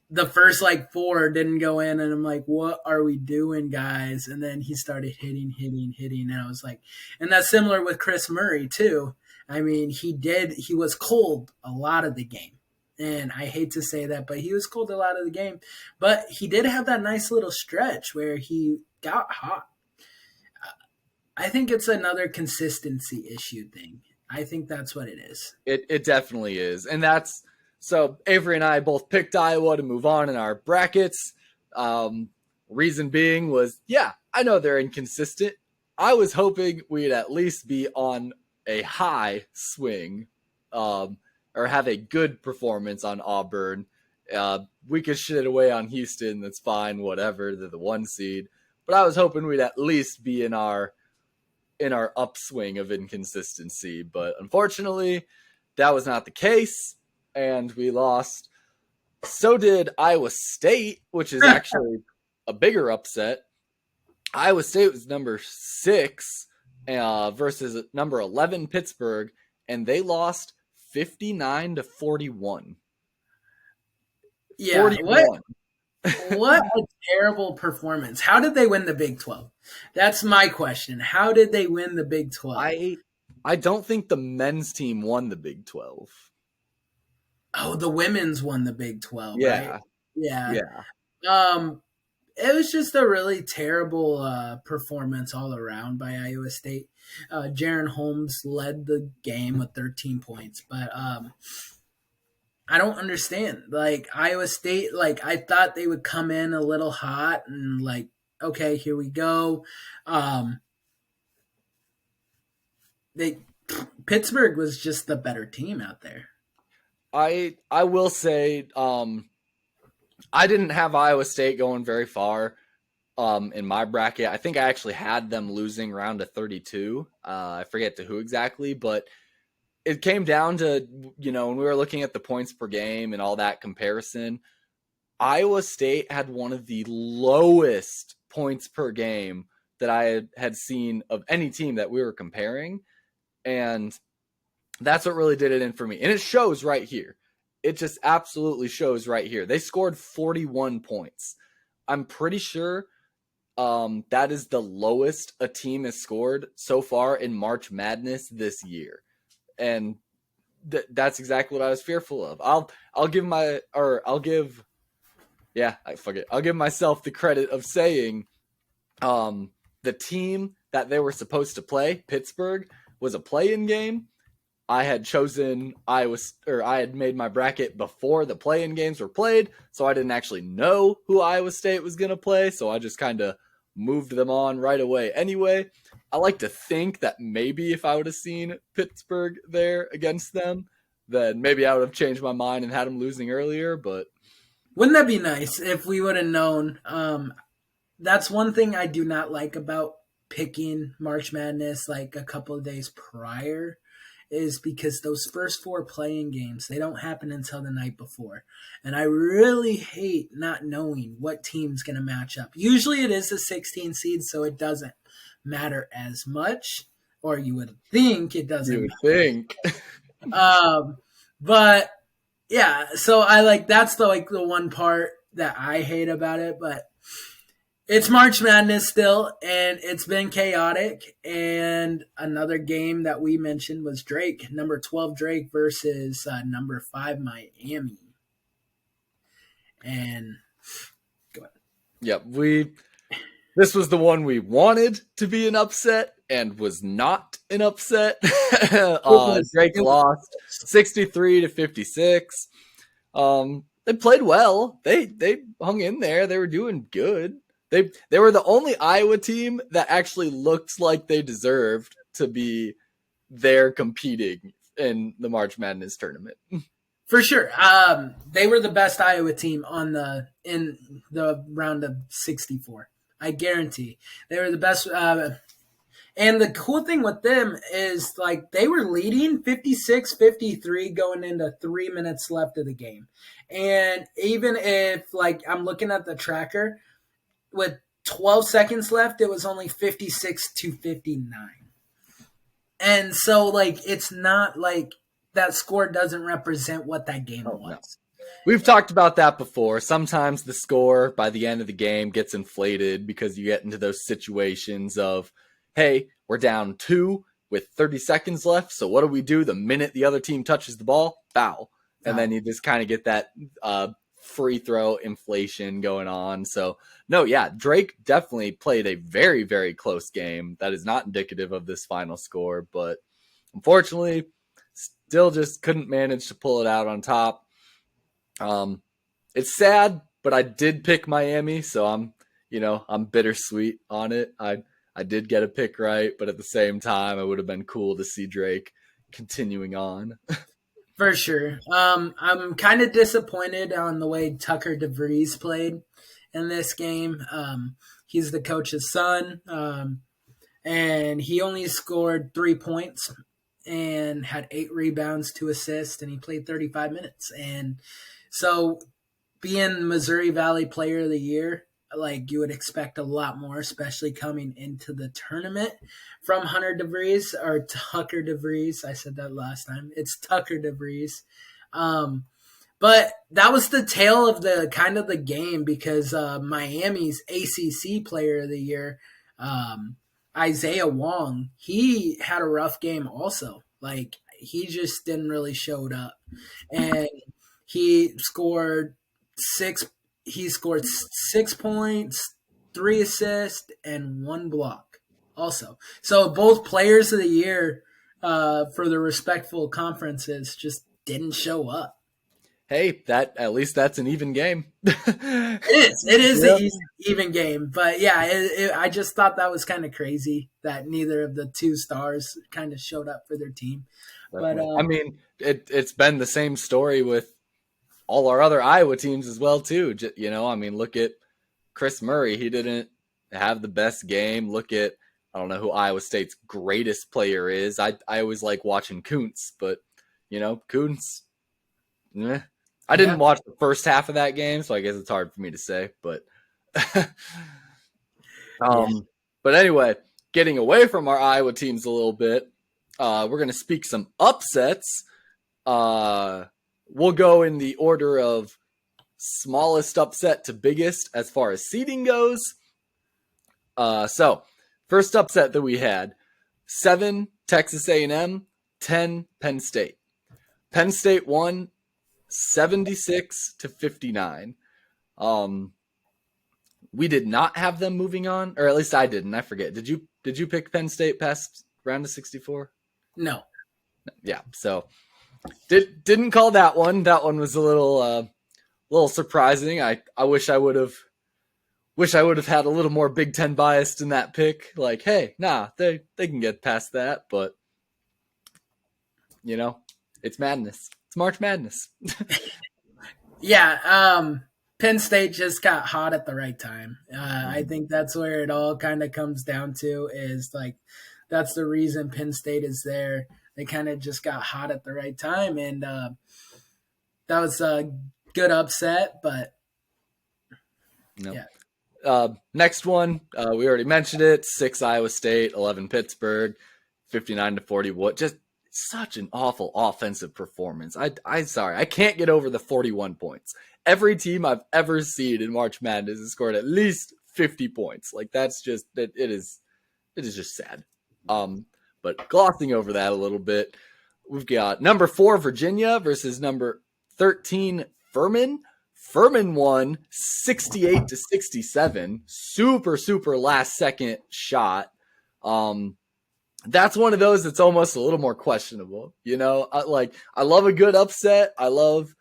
the first like four didn't go in, and I'm like, what are we doing, guys? And then he started hitting, and I was like, and that's similar with Chris Murray too. I mean, he was cold a lot of the game. And I hate to say that, but he was cold a lot of the game. But he did have that nice little stretch where he got hot. I think it's another consistency issue thing. I think that's what it is. It definitely is. And that's so Avery and I both picked Iowa to move on in our brackets. Reason being was, yeah, I know they're inconsistent. I was hoping we'd at least be on a high swing, or have a good performance on Auburn. We could shit it away on Houston. That's fine, whatever. They're the 1 seed. But I was hoping we'd at least be in our upswing of inconsistency. But unfortunately, that was not the case, and we lost. So did Iowa State, which is actually a bigger upset. Iowa State was number 6 versus number 11 Pittsburgh, and they lost 59-41. Yeah, 41. what a terrible performance. How did they win the Big 12? That's my question. How did they win the Big 12? I don't think the men's team won the Big 12. Oh, the women's won the Big 12, Yeah. right? Yeah. Yeah. It was just a really terrible performance all around by Iowa State. Jaron Holmes led the game with 13 points, but I don't understand. Like Iowa State, like I thought they would come in a little hot and like, okay, here we go. They Pittsburgh was just the better team out there. I will say, I didn't have Iowa State going very far in my bracket. I think I actually had them losing round of 32. I forget to who exactly, but it came down to, when we were looking at the points per game and all that comparison, Iowa State had one of the lowest points per game that I had seen of any team that we were comparing. And that's what really did it in for me. And it shows right here. It just absolutely shows right here. They scored 41 points. I'm pretty sure that is the lowest a team has scored so far in March Madness this year. And that's exactly what I was fearful of. I'll give myself the credit of saying the team that they were supposed to play, Pittsburgh, was a play-in game. I had chosen I had made my bracket before the play-in games were played, so I didn't actually know who Iowa State was going to play, so I just kind of moved them on right away. Anyway, I like to think that maybe if I would have seen Pittsburgh there against them, then maybe I would have changed my mind and had them losing earlier, but Wouldn't that be nice if we would have known? That's one thing I do not like about picking March Madness like a couple of days prior, is because those first 4 playing games, they don't happen until the night before. And I really hate not knowing what team's going to match up. Usually it is a 16 seed, so it doesn't matter as much, or you would think it doesn't you would matter. think. But yeah, so I like, that's the one part that I hate about it, but it's March Madness still, and it's been chaotic. And another game that we mentioned was Drake, number 12 Drake versus number 5 Miami. And go ahead. Yep, this was the one we wanted to be an upset and was not an upset. Drake lost 63-56. They played well. They hung in there. They were doing good. They were the only Iowa team that actually looked like they deserved to be there competing in the March Madness tournament. For sure. They were the best Iowa team in the round of 64. I guarantee. They were the best. And the cool thing with them is like they were leading 56-53 going into 3 minutes left of the game. And even if like I'm looking at the tracker with 12 seconds left, it was only 56-59. And so like it's not like that score doesn't represent what that game Oh, no. was. We've talked about that before. Sometimes the score by the end of the game gets inflated because you get into those situations of, hey, we're down 2 with 30 seconds left. So what do we do the minute the other team touches the ball? Foul. And then you just kind of get that free throw inflation going on. So, no, yeah, Drake definitely played a very, very close game. That is not indicative of this final score, but unfortunately, still just couldn't manage to pull it out on top. It's sad, but I did pick Miami, so I'm bittersweet on it. I did get a pick right, but at the same time, it would have been cool to see Drake continuing on. For sure. I'm kind of disappointed on the way Tucker DeVries played in this game. He's the coach's son, and he only scored 3 points and had 8 rebounds, 2 assists, and he played 35 minutes. And so, being Missouri Valley Player of the Year, like you would expect a lot more, especially coming into the tournament from Hunter DeVries or Tucker DeVries. I said that last time. It's Tucker DeVries. But that was the tale of the kind of the game because Miami's ACC Player of the Year, Isaiah Wong, he had a rough game also. Like he just didn't really showed up, and he scored six. He scored 6 points, 3 assists, and 1 block. Also, so both players of the year for the respectful conferences just didn't show up. Hey, at least that's an even game. It is Yep. an even game, but yeah, I just thought that was kind of crazy that neither of the 2 stars kind of showed up for their team. But I mean, it's been the same story with all our other Iowa teams as well too. I mean, look at Chris Murray. He didn't have the best game. Look at I don't know who Iowa State's greatest player is. I always like watching Kuntz, but Kuntz. I didn't watch the first half of that game, so I guess it's hard for me to say. But but anyway, getting away from our Iowa teams a little bit, we're going to speak some upsets. We'll go in the order of smallest upset to biggest as far as seeding goes. So, first upset that we had, 7 Texas A&M, 10 Penn State. Penn State won 76-59. We did not have them moving on, or at least I didn't. I forget. Did you pick Penn State past round of 64? no. Yeah. So didn't call that one. That one was a little surprising. I wish I would have had a little more Big Ten biased in that pick. Like, hey, nah, they can get past that, but it's madness. It's March Madness. Yeah, Penn State just got hot at the right time. I think that's where it all kind of comes down to is like that's the reason Penn State is there. They kind of just got hot at the right time, and that was a good upset. But yeah. Next one, we already mentioned it. 6 Iowa State, 11 Pittsburgh, 59-40. What just such an awful offensive performance. I'm sorry, I can't get over the 41 points. Every team I've ever seen in March Madness has scored at least 50 points. Like that's just it is just sad. But glossing over that a little bit, we've got number 4 Virginia versus number 13 Furman. Furman won 68-67. Super last second shot. That's one of those that's almost a little more questionable. I love a good upset. I love,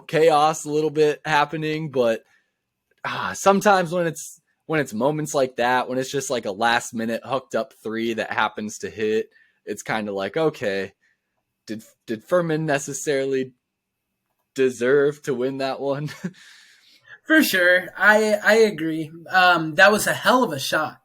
chaos a little bit happening, but sometimes when it's moments like that, when it's just like a last minute hooked up 3 that happens to hit, it's kind of like, okay, did Furman necessarily deserve to win that one? For sure. I agree. That was a hell of a shot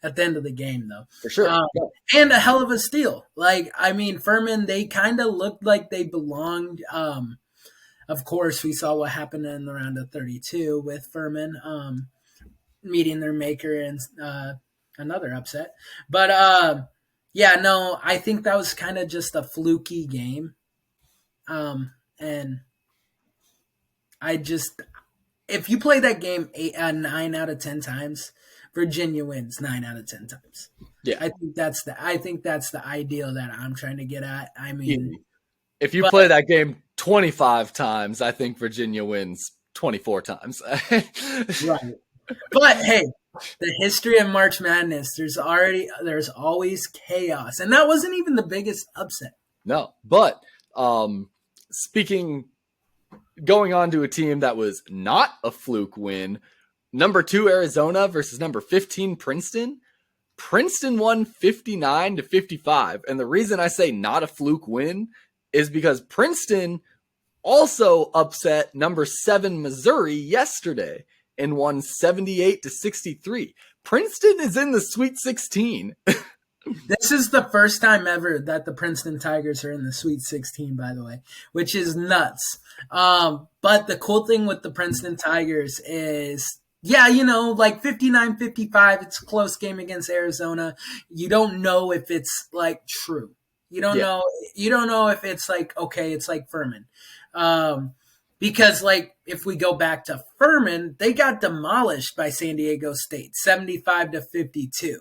at the end of the game, though. For sure. Yeah. And a hell of a steal. Like, I mean, Furman, they kind of looked like they belonged. Of course, we saw what happened in the round of 32 with Furman meeting their maker and another upset. But yeah, no, I think that was kind of just a fluky game. And I just, if you play that game 9 out of 10 times, Virginia wins 9 out of 10 times. Yeah. I think that's the ideal that I'm trying to get at. I mean, if you play that game 25 times, I think Virginia wins 24 times. Right. But hey, the history of March Madness, there's always chaos. And that wasn't even the biggest upset. No, but going on to a team that was not a fluke win, number 2 Arizona versus number 15 Princeton. Princeton won 59-55. And the reason I say not a fluke win is because Princeton also upset number 7 Missouri yesterday and won 78-63. Princeton is in the Sweet 16. This is the first time ever that the Princeton Tigers are in the Sweet 16, by the way, which is nuts. But the cool thing with the Princeton Tigers is, yeah, like 59-55, it's a close game against Arizona. You don't know if it's like true. You don't know if it's like, okay, it's like Furman. Because like if we go back to Furman, they got demolished by San Diego State, 75-52.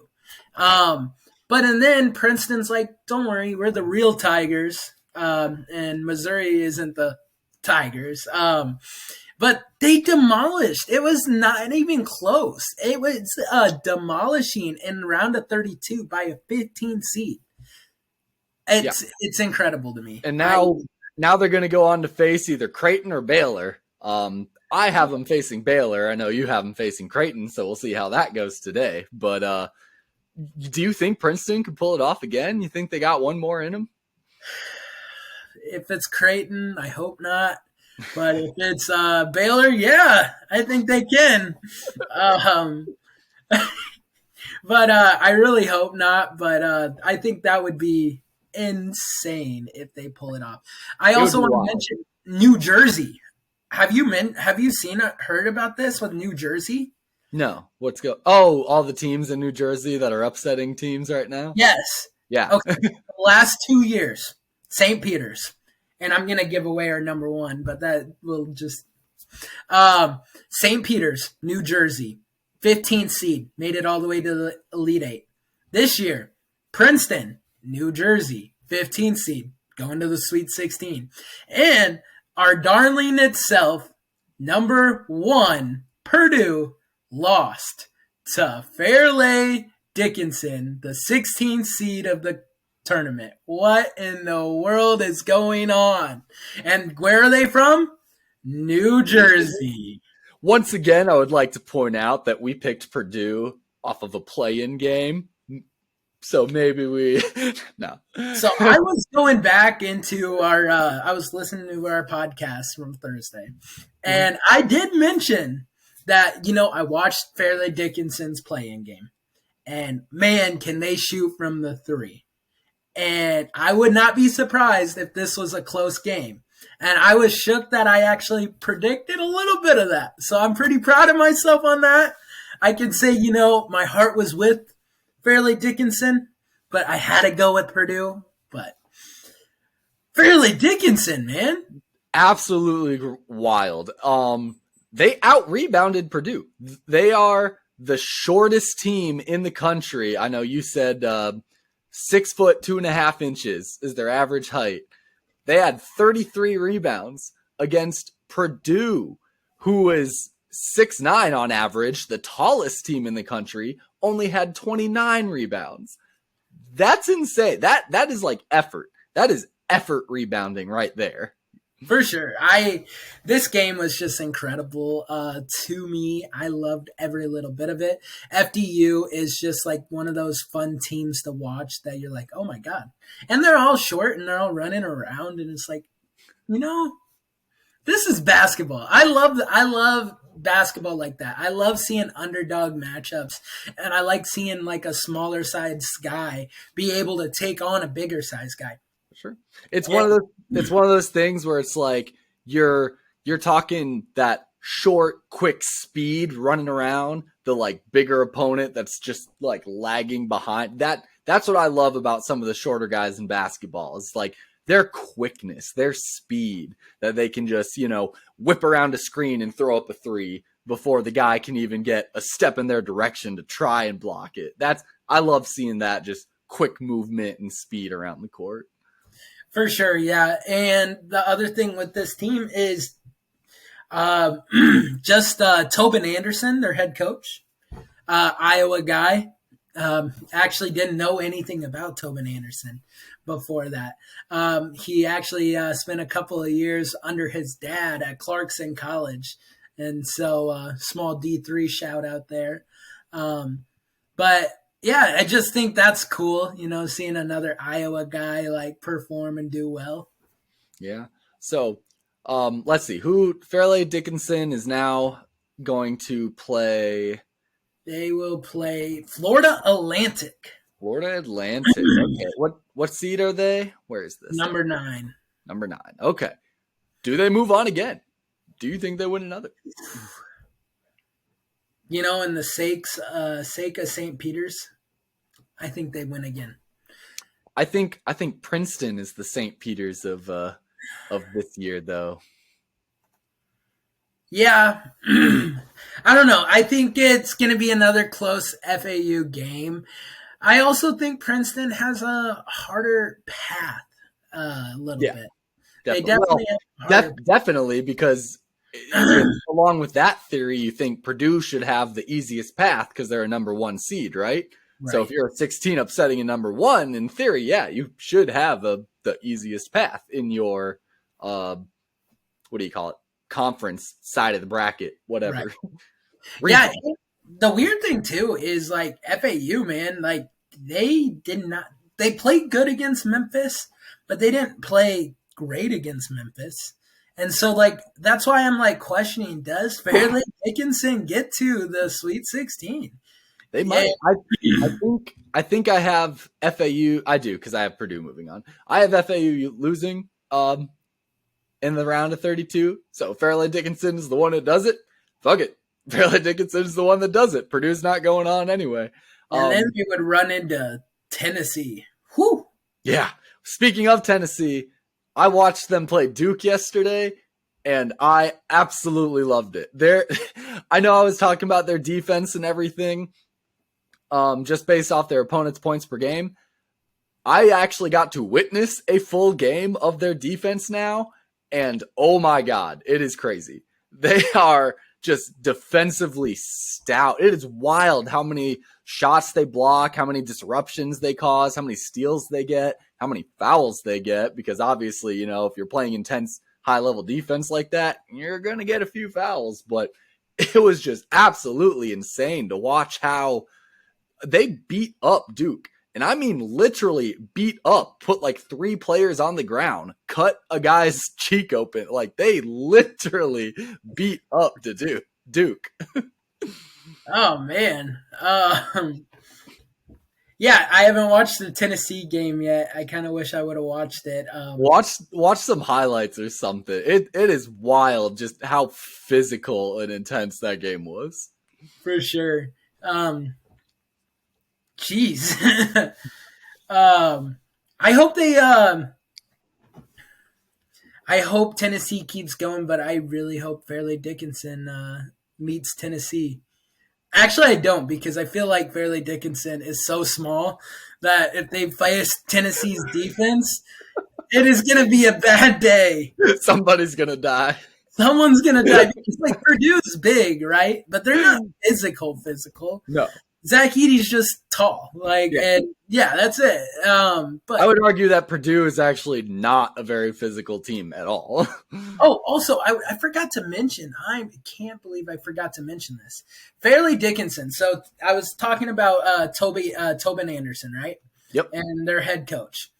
But and then Princeton's like, don't worry, we're the real Tigers. And Missouri isn't the Tigers. But they demolished. It was not even close. It was demolishing in round of 32 by a 15 seed. It's incredible to me. And now they're going to go on to face either Creighton or Baylor. I have them facing Baylor. I know you have them facing Creighton, so we'll see how that goes today. But do you think Princeton could pull it off again? You think they got one more in them? If it's Creighton, I hope not. But if it's Baylor, yeah, I think they can. But I really hope not. But I think that would be insane if they pull it off. I also want to mention New Jersey. Have you heard about this with New Jersey? No. All the teams in New Jersey that are upsetting teams right now? Yes. Yeah. Okay. The last 2 years, St. Peter's. And I'm going to give away our number one, but that will just St. Peter's, New Jersey, 15th seed, made it all the way to the Elite Eight. This year, Princeton, New Jersey, 15th seed, going to the Sweet 16. And our darling itself, number 1, Purdue, lost to Fairleigh Dickinson, the 16th seed of the tournament. What in the world is going on? And where are they from? New Jersey. Once again, I would like to point out that we picked Purdue off of a play-in game. So maybe we no. So I was going back into I was listening to our podcast from Thursday, and I did mention that, I watched Fairleigh Dickinson's play-in game, and man, can they shoot from the 3. And I would not be surprised if this was a close game. And I was shook that I actually predicted a little bit of that. So I'm pretty proud of myself on that. I can say, my heart was with Fairleigh Dickinson, but I had to go with Purdue. But Fairleigh Dickinson, man. Absolutely wild. They out-rebounded Purdue. They are the shortest team in the country. I know you said 6 foot 2.5 inches is their average height. They had 33 rebounds against Purdue, who is 6'9" on average, the tallest team in the country, only had 29 rebounds. That's insane. That is like effort. That is effort rebounding right there. For sure. This game was just incredible to me. I loved every little bit of it. FDU is just like one of those fun teams to watch that you're like, oh my God. And they're all short and they're all running around, and it's like, this is basketball. I love basketball like that. I love seeing underdog matchups, and I like seeing like a smaller size guy be able to take on a bigger size guy. Sure. It's one of those things where it's like you're talking that short, quick speed running around the like bigger opponent that's just like lagging behind. That's what I love about some of the shorter guys in basketball. It's like their quickness, their speed, that they can just, whip around a screen and throw up a three before the guy can even get a step in their direction to try and block it. I love seeing that, just quick movement and speed around the court. For sure, yeah. And the other thing with this team is just Tobin Anderson, their head coach, Iowa guy. Actually didn't know anything about Tobin Anderson before that. He actually spent a couple of years under his dad at Clarkson College. And so small D3 shout out there. But yeah, I just think that's cool, seeing another Iowa guy like perform and do well. Yeah. So let's see. Fairleigh Dickinson is now going to play. They will play Florida Atlantic. Florida Atlantic. Okay. What seed are they? Where is this? Number 9. Number 9. Okay. Do they move on again? Do you think they win another? In the sake of St. Peter's, I think they win again. I think Princeton is the St. Peter's of this year, though. Yeah. I don't know. I think it's going to be another close FAU game. I also think Princeton has a harder path a little bit. Definitely. Definitely, because along with that theory, you think Purdue should have the easiest path because they're a number 1 seed, right? So if you're a 16 upsetting a number 1, in theory, you should have the easiest path in your, what do you call it? Conference side of the bracket, whatever. Right. Yeah. The weird thing too is like FAU, man, like they played good against Memphis, but they didn't play great against Memphis. And so like, that's why I'm like questioning, does Fairleigh Dickinson get to the Sweet 16? They might. Yeah. I think I have FAU. I do, because I have Purdue moving on. I have FAU losing in the round of 32. So Fairleigh Dickinson is the one that does it. Fuck it. Fairleigh Dickinson is the one that does it. Purdue's not going on anyway. And then we would run into Tennessee. Whew. Yeah. Speaking of Tennessee, I watched them play Duke yesterday, and I absolutely loved it. I know I was talking about their defense and everything, just based off their opponent's points per game. I actually got to witness a full game of their defense now, and oh my God, it is crazy. They are just defensively stout. It is wild how many shots they block, how many disruptions they cause, how many steals they get, how many fouls they get, because obviously, if you're playing intense high-level defense like that, you're going to get a few fouls. But it was just absolutely insane to watch how they beat up Duke. And I mean literally beat up, put like 3 players on the ground, cut a guy's cheek open. Like they literally beat up the Duke. Oh, man. Yeah, I haven't watched the Tennessee game yet. I kind of wish I would have watched it. Watch some highlights or something. It is wild just how physical and intense that game was. For sure. Jeez. I hope Tennessee keeps going, but I really hope Fairleigh Dickinson meets Tennessee. Actually, I don't, because I feel like Fairleigh Dickinson is so small that if they face Tennessee's defense, it is going to be a bad day. Somebody's going to die. Someone's going to die. Because like Purdue's big, right? But they're not physical. No. Zach Edey's just tall, and that's it. But I would argue that Purdue is actually not a very physical team at all. Oh, also, I forgot to mention. I can't believe I forgot to mention this. Fairleigh Dickinson. So I was talking about Tobin Anderson, right? Yep. And their head coach.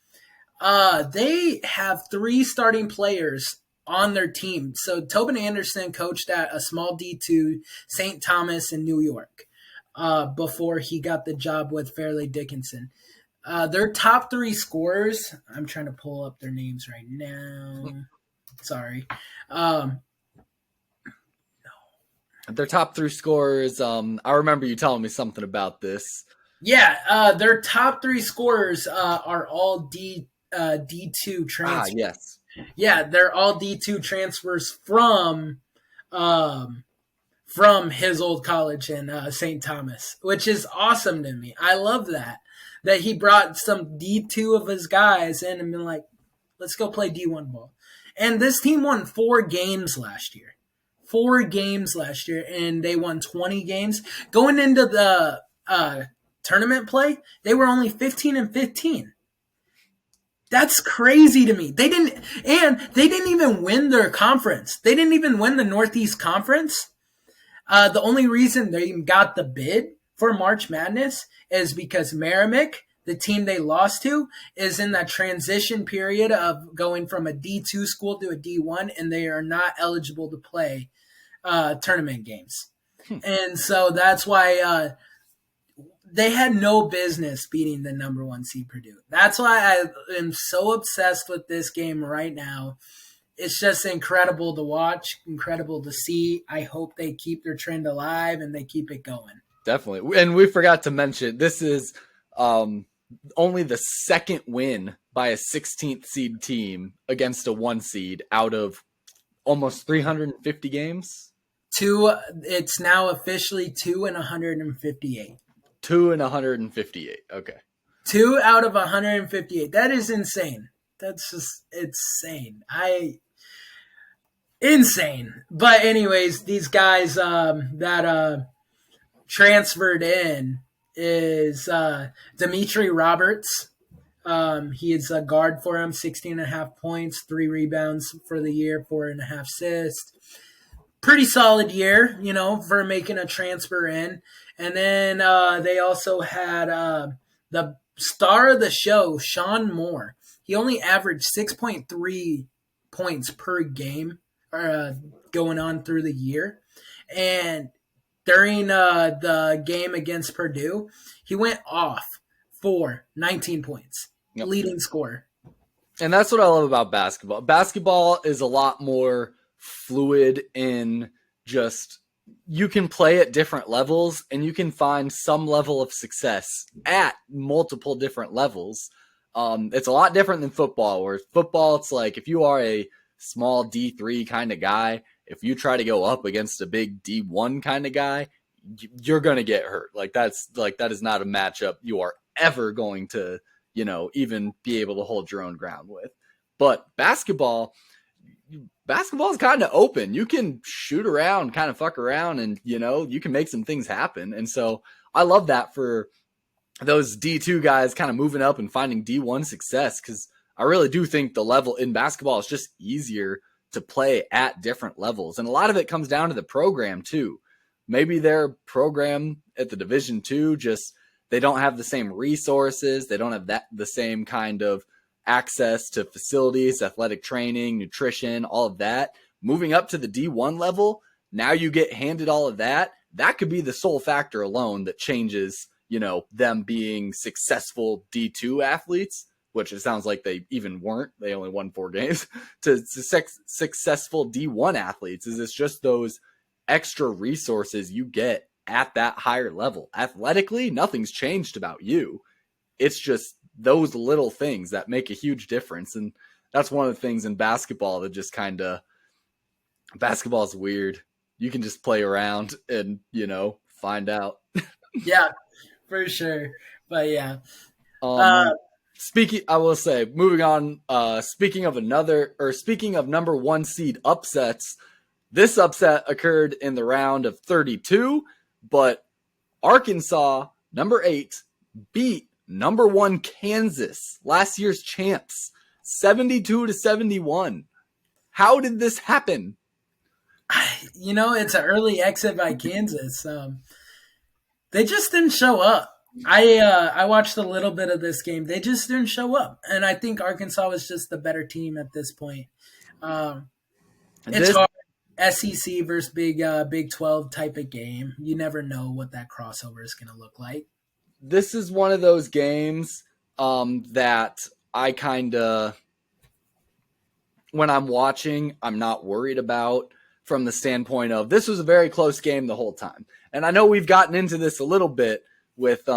They have 3 starting players on their team. So Tobin Anderson coached at a small D2 St. Thomas in New York before he got the job with Fairleigh Dickinson. Their top 3 scorers, I'm trying to pull up their names right now. Sorry. Their top 3 scorers, I remember you telling me something about this. Yeah, their top 3 scorers are all D2 transfers. Yes. Yeah, they're all D2 transfers from his old college in St. Thomas, which is awesome to me. I love that he brought some D2 of his guys in and been like, let's go play D1 ball. And this team won 4 games last year. 4 games last year, and they won 20 games. Going into the tournament play, they were only 15-15. That's crazy to me. They didn't even win their conference. They didn't even win the Northeast Conference. The only reason they got the bid for March Madness is because Merrimack, the team they lost to, is in that transition period of going from a D2 school to a D1, and they are not eligible to play tournament games. And so that's why they had no business beating the number 1 seed Purdue. That's why I am so obsessed with this game right now. It's just incredible to watch, incredible to see. I hope they keep their trend alive and they keep it going. Definitely. And we forgot to mention, this is only the second win by a 16th seed team against a 1 seed out of almost 350 games. It's now officially 2 in 158. 2 in 158. Okay. 2 out of 158. That is insane. That's just insane. Insane. But anyways, these guys that transferred in is Dimitri Roberts. He is a guard for him, 16.5 points, 3 rebounds for the year, 4.5 assists. Pretty solid year, for making a transfer in. And then they also had the star of the show, Sean Moore. He only averaged 6.3 points per game going on through the year. And during the game against Purdue, he went off for 19 points, leading scorer. And that's what I love about basketball. Basketball is a lot more fluid in just you can play at different levels and you can find some level of success at multiple different levels. It's a lot different than football, where football, it's like if you are a small D3 kind of guy, if you try to go up against a big D1 kind of guy, you're going to get hurt. That is not a matchup you are ever going to, even be able to hold your own ground with. But basketball is kind of open. You can shoot around, kind of fuck around, and, you can make some things happen. And so I love that for those D2 guys kind of moving up and finding D1 success, because I really do think the level in basketball is just easier to play at different levels. And a lot of it comes down to the program too. Maybe their program at the Division II, just they don't have the same resources. They don't have the same kind of access to facilities, athletic training, nutrition, all of that. Moving up to the D1 level, now you get handed all of that. That could be the sole factor alone that changes, them being successful D2 athletes, which it sounds like they even weren't. They only won 4 games, to successful D1 athletes. It's just those extra resources you get at that higher level. Athletically, nothing's changed about you. It's just those little things that make a huge difference. And that's one of the things in basketball that just basketball is weird. You can just play around and, find out. Yeah, for sure. But yeah. I will say, moving on, speaking of number 1 seed upsets, this upset occurred in the round of 32, but Arkansas, number 8, beat number 1 Kansas, last year's champs, 72-71. How did this happen? It's an early exit by Kansas. They just didn't show up. I watched a little bit of this game. They just didn't show up. And I think Arkansas was just the better team at this point. It's This hard. SEC versus Big 12 type of game. You never know what that crossover is going to look like. this is one of those games that I kind of, when I'm watching, I'm not worried about from the standpoint of this was a very close game the whole time. And I know we've gotten into this a little bit with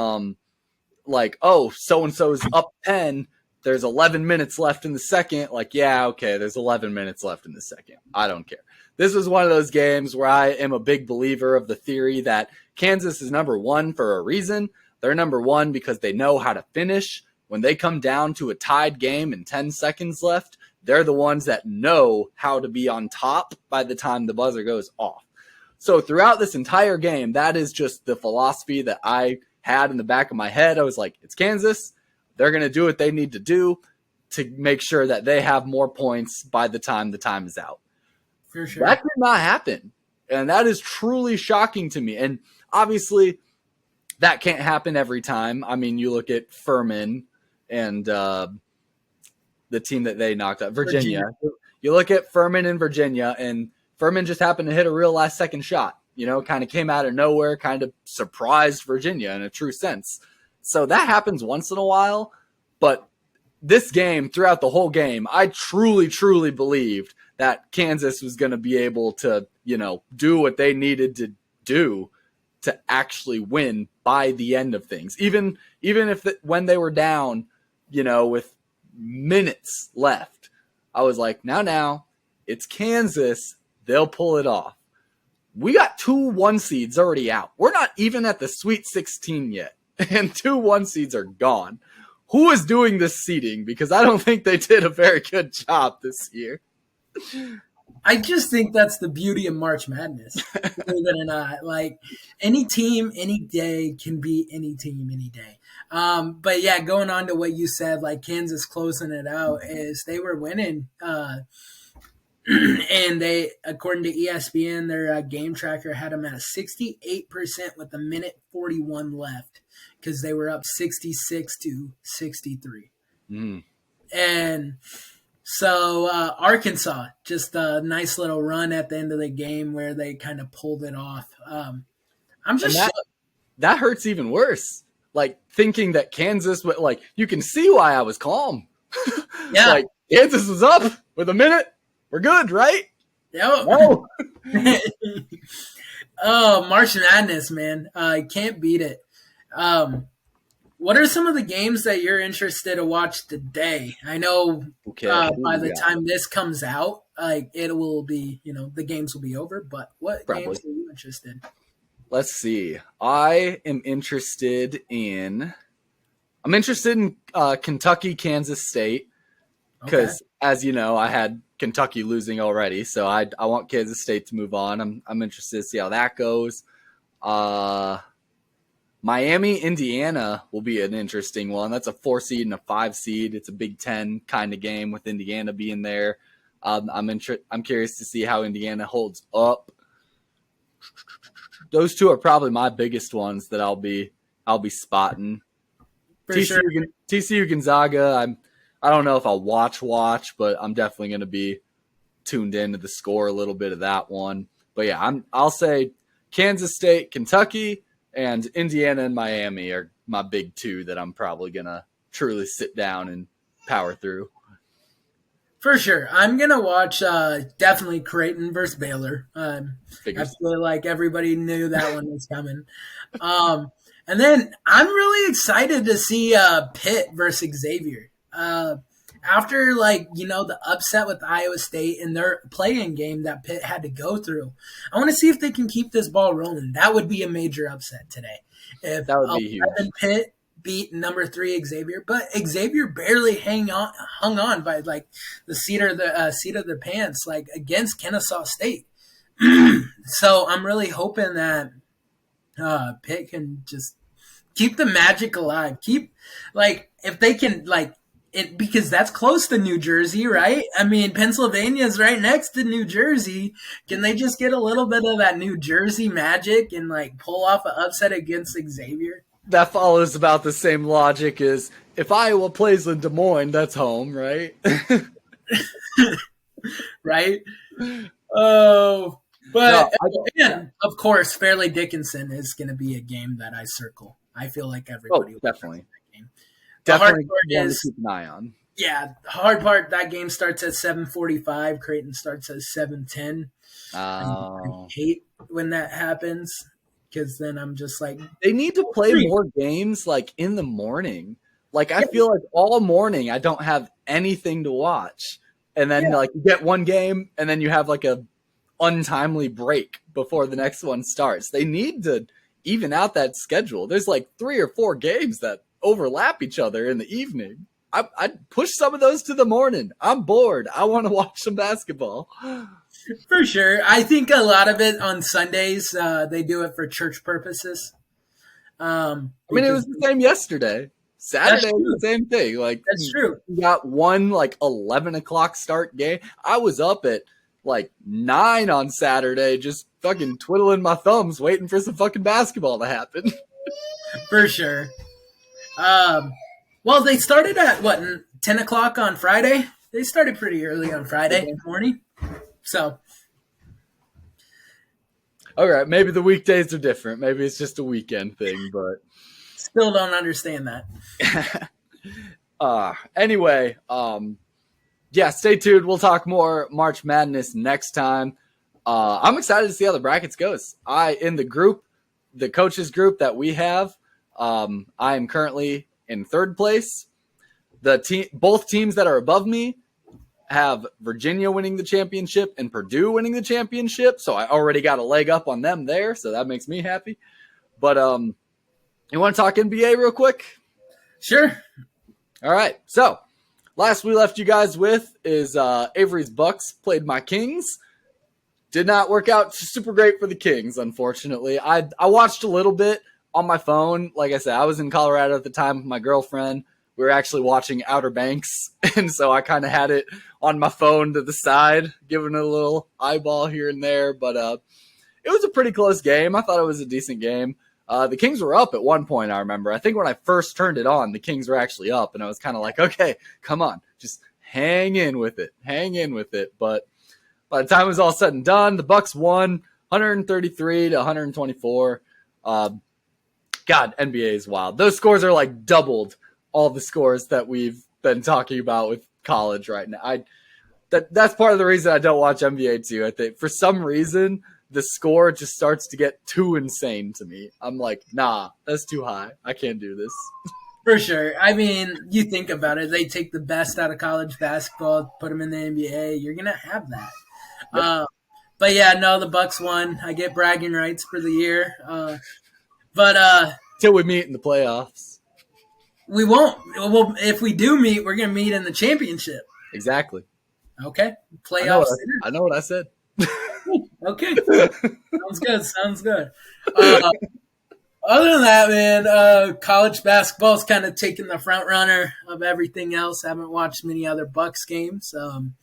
like, oh, so-and-so's up 10. There's 11 minutes left in the second. Like, yeah, okay, there's 11 minutes left in the second. I don't care. This was one of those games where I am a big believer of the theory that Kansas is number one for a reason. They're number one because they know how to finish. When they come down to a tied game and 10 seconds left, they're the ones that know how to be on top by the time the buzzer goes off. So throughout this entire game, that is just the philosophy that I had in the back of my head. I was like, it's Kansas. They're going to do what they need to do to make sure that they have more points by the time is out. For sure. That did not happen. And that is truly shocking to me. And obviously, that can't happen every time. I mean, you look at Furman and the team that they knocked out, Virginia. You look at Furman and Virginia, and Furman just happened to hit a real last-second shot. You know, kind of came out of nowhere, kind of surprised Virginia in a true sense. So that happens once in a while. But this game, throughout the whole game, I truly, truly believed that Kansas was going to be able to, you know, do what they needed to do to actually win by the end of things. Even if when they were down, you know, with minutes left, I was like, now, it's Kansas. They'll pull it off. We got 2 1 seeds already out. We're not even at the Sweet 16 yet, and 2 1 seeds are gone. Who is doing this seeding? Because I don't think they did a very good job this year. I just think that's the beauty of March Madness, believe it or not. Like, any team, any day can beat any team, any day. But yeah, going on to what you said, like Kansas closing it out, is they were winning. And they, according to ESPN, their game tracker had them at a 68% with a minute 41 left because they were up 66-63. And so Arkansas, just a nice little run at the end of the game where they kind of pulled it off. I'm just that hurts even worse. Like thinking that Kansas, like you can see why I was calm. Yeah, like Kansas was up with a minute. We're good, right? Yep. No. Oh, March Madness, man. I can't beat it. What are some of the games that you're interested to watch today? I know by the time this comes out, it will be, you know, the games will be over, but what games are you interested in? Let's see. I'm interested in Kentucky, Kansas State, because as you know, I had Kentucky losing already, so I want Kansas State to move on. I'm interested to see how that goes. Miami, Indiana will be an interesting one. That's a 4 seed and a 5 seed. It's a Big Ten kind of game with Indiana being there. I'm curious to see how Indiana holds up. Those two are probably my biggest ones that I'll be spotting. TCU Gonzaga. I don't know if I'll watch, but I'm definitely going to be tuned into the score a little bit of that one. But yeah, I'll say Kansas State, Kentucky, and Indiana and Miami are my big 2 that I'm probably going to truly sit down and power through. For sure. I'm going to watch definitely Creighton versus Baylor. I feel like everybody knew that one was coming. And then I'm really excited to see Pitt versus Xavier. After the upset with Iowa State in their play-in game that Pitt had to go through, I want to see if they can keep this ball rolling. That would be a major upset today. If that would be huge. Pitt beat number 3 Xavier, but Xavier barely hung on by the seat of their pants against Kennesaw State. So I'm really hoping that Pitt can just keep the magic alive. Keep if they can because that's close to New Jersey, right? I mean, Pennsylvania is right next to New Jersey. Can they just get a little bit of that New Jersey magic and pull off an upset against Xavier? That follows about the same logic as if Iowa plays in Des Moines, that's home, right? Right? Oh, No, but yeah. and of course, Fairleigh Dickinson is going to be a game that I circle. I feel like Oh, everybody will circle definitely, that game. The hard definitely part one to is, keep an eye on. yeah, the hard part. That game starts at 7:45. Creighton starts at 7:10. I Oh, hate when that happens because then I'm just like, they need to play three. more games like in the morning. Like I Yeah, feel like all morning I don't have anything to watch, and then yeah, like you get one game, and then you have like a untimely break before the next one starts. They need to even out that schedule. There's like 3 or 4 games that overlap each other in the evening. I'd push some of those to the morning. I'm bored. I want to watch some basketball. for sure. I think a lot of it on Sundays, they do it for church purposes. I mean, it Because was the same yesterday. that's Saturday was true. the same thing. Like, That's true. you got one like 11 o'clock start game. I was up at like 9 on Saturday, just fucking twiddling my thumbs, waiting for some fucking basketball to happen. For sure. Um, well, they started at what 10 o'clock on Friday. They started pretty early on Friday morning, so All right, maybe the weekdays are different. Maybe it's just a weekend thing, but still don't understand that. anyway, yeah, stay tuned. We'll talk more March Madness next time. I'm excited to see how the brackets goes. In the group, the coaches group that we have, I am currently in 3rd place. Both teams that are above me have Virginia winning the championship and Purdue winning the championship, so I already got a leg up on them there, so that makes me happy. But you want to talk NBA real quick? Sure. All right. So last we left you guys with is Avery's Bucks played my Kings. Did not work out super great for the Kings, unfortunately. I watched a little bit on my phone. Like I said, I was in Colorado at the time with my girlfriend. We were actually watching Outer Banks, and so I kind of had it on my phone to the side, giving it a little eyeball here and there. But it was a pretty close game. I thought it was a decent game. The Kings were up at one point, I remember. I think when I first turned it on, the Kings were actually up, and I was kind of like, okay, come on, just hang in with it. Hang in with it. But by the time it was all said and done, the Bucks won 133 to 124. God, NBA is wild. Those scores are like doubled all the scores that we've been talking about with college right now. That's part of the reason I don't watch NBA too. I think for some reason the score just starts to get too insane to me. I'm like, nah, that's too high. I can't do this. For sure. I mean, you think about it. They take the best out of college basketball, put them in the NBA. You're gonna have that. Yep. But yeah, no, the Bucks won. I get bragging rights for the year. But Till we meet in the playoffs. we won't. Well, if we do meet, we're gonna meet in the championship. Exactly. Okay, playoffs. I know what I said. Okay, sounds good. Sounds good. Other than that, man, college basketball is kind of taking the front runner of everything else. I haven't watched many other Bucks games, and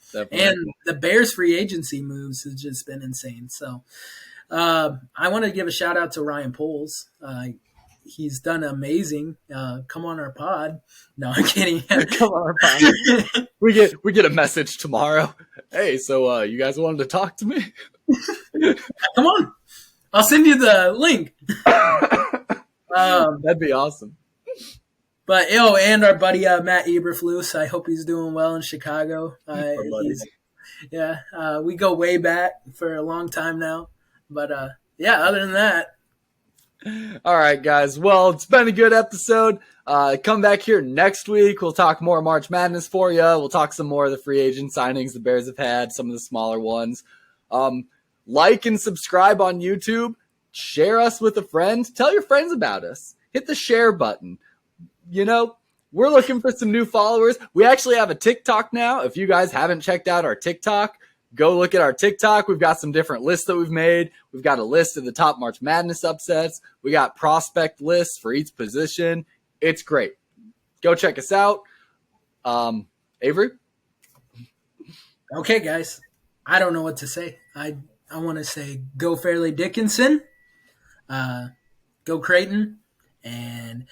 the Bears free agency moves has just been insane. So, I want to give a shout out to Ryan Poles. He's done amazing. Come on our pod. No, I'm kidding. Come on our pod. We get a message tomorrow. Hey, so you guys wanted to talk to me? Come on. I'll send you the link. That'd be awesome. But and our buddy Matt Eberflus. I hope he's doing well in Chicago. We go way back for a long time now. But yeah, other than that. All right, guys. Well, it's been a good episode. Come back here next week. We'll talk more March Madness for you. We'll talk some more of the free agent signings the Bears have had, some of the smaller ones. Like and subscribe on YouTube. Share us with a friend. Tell your friends about us. Hit the share button. You know, we're looking for some new followers. We actually have a TikTok now. If you guys haven't checked out our TikTok, go look at our TikTok. We've got some different lists that we've made. We've got a list of the top March Madness upsets. We got prospect lists for each position. It's great. Go check us out. Avery? Okay, guys. I don't know what to say. I want to say go Fairleigh Dickinson, go Creighton, and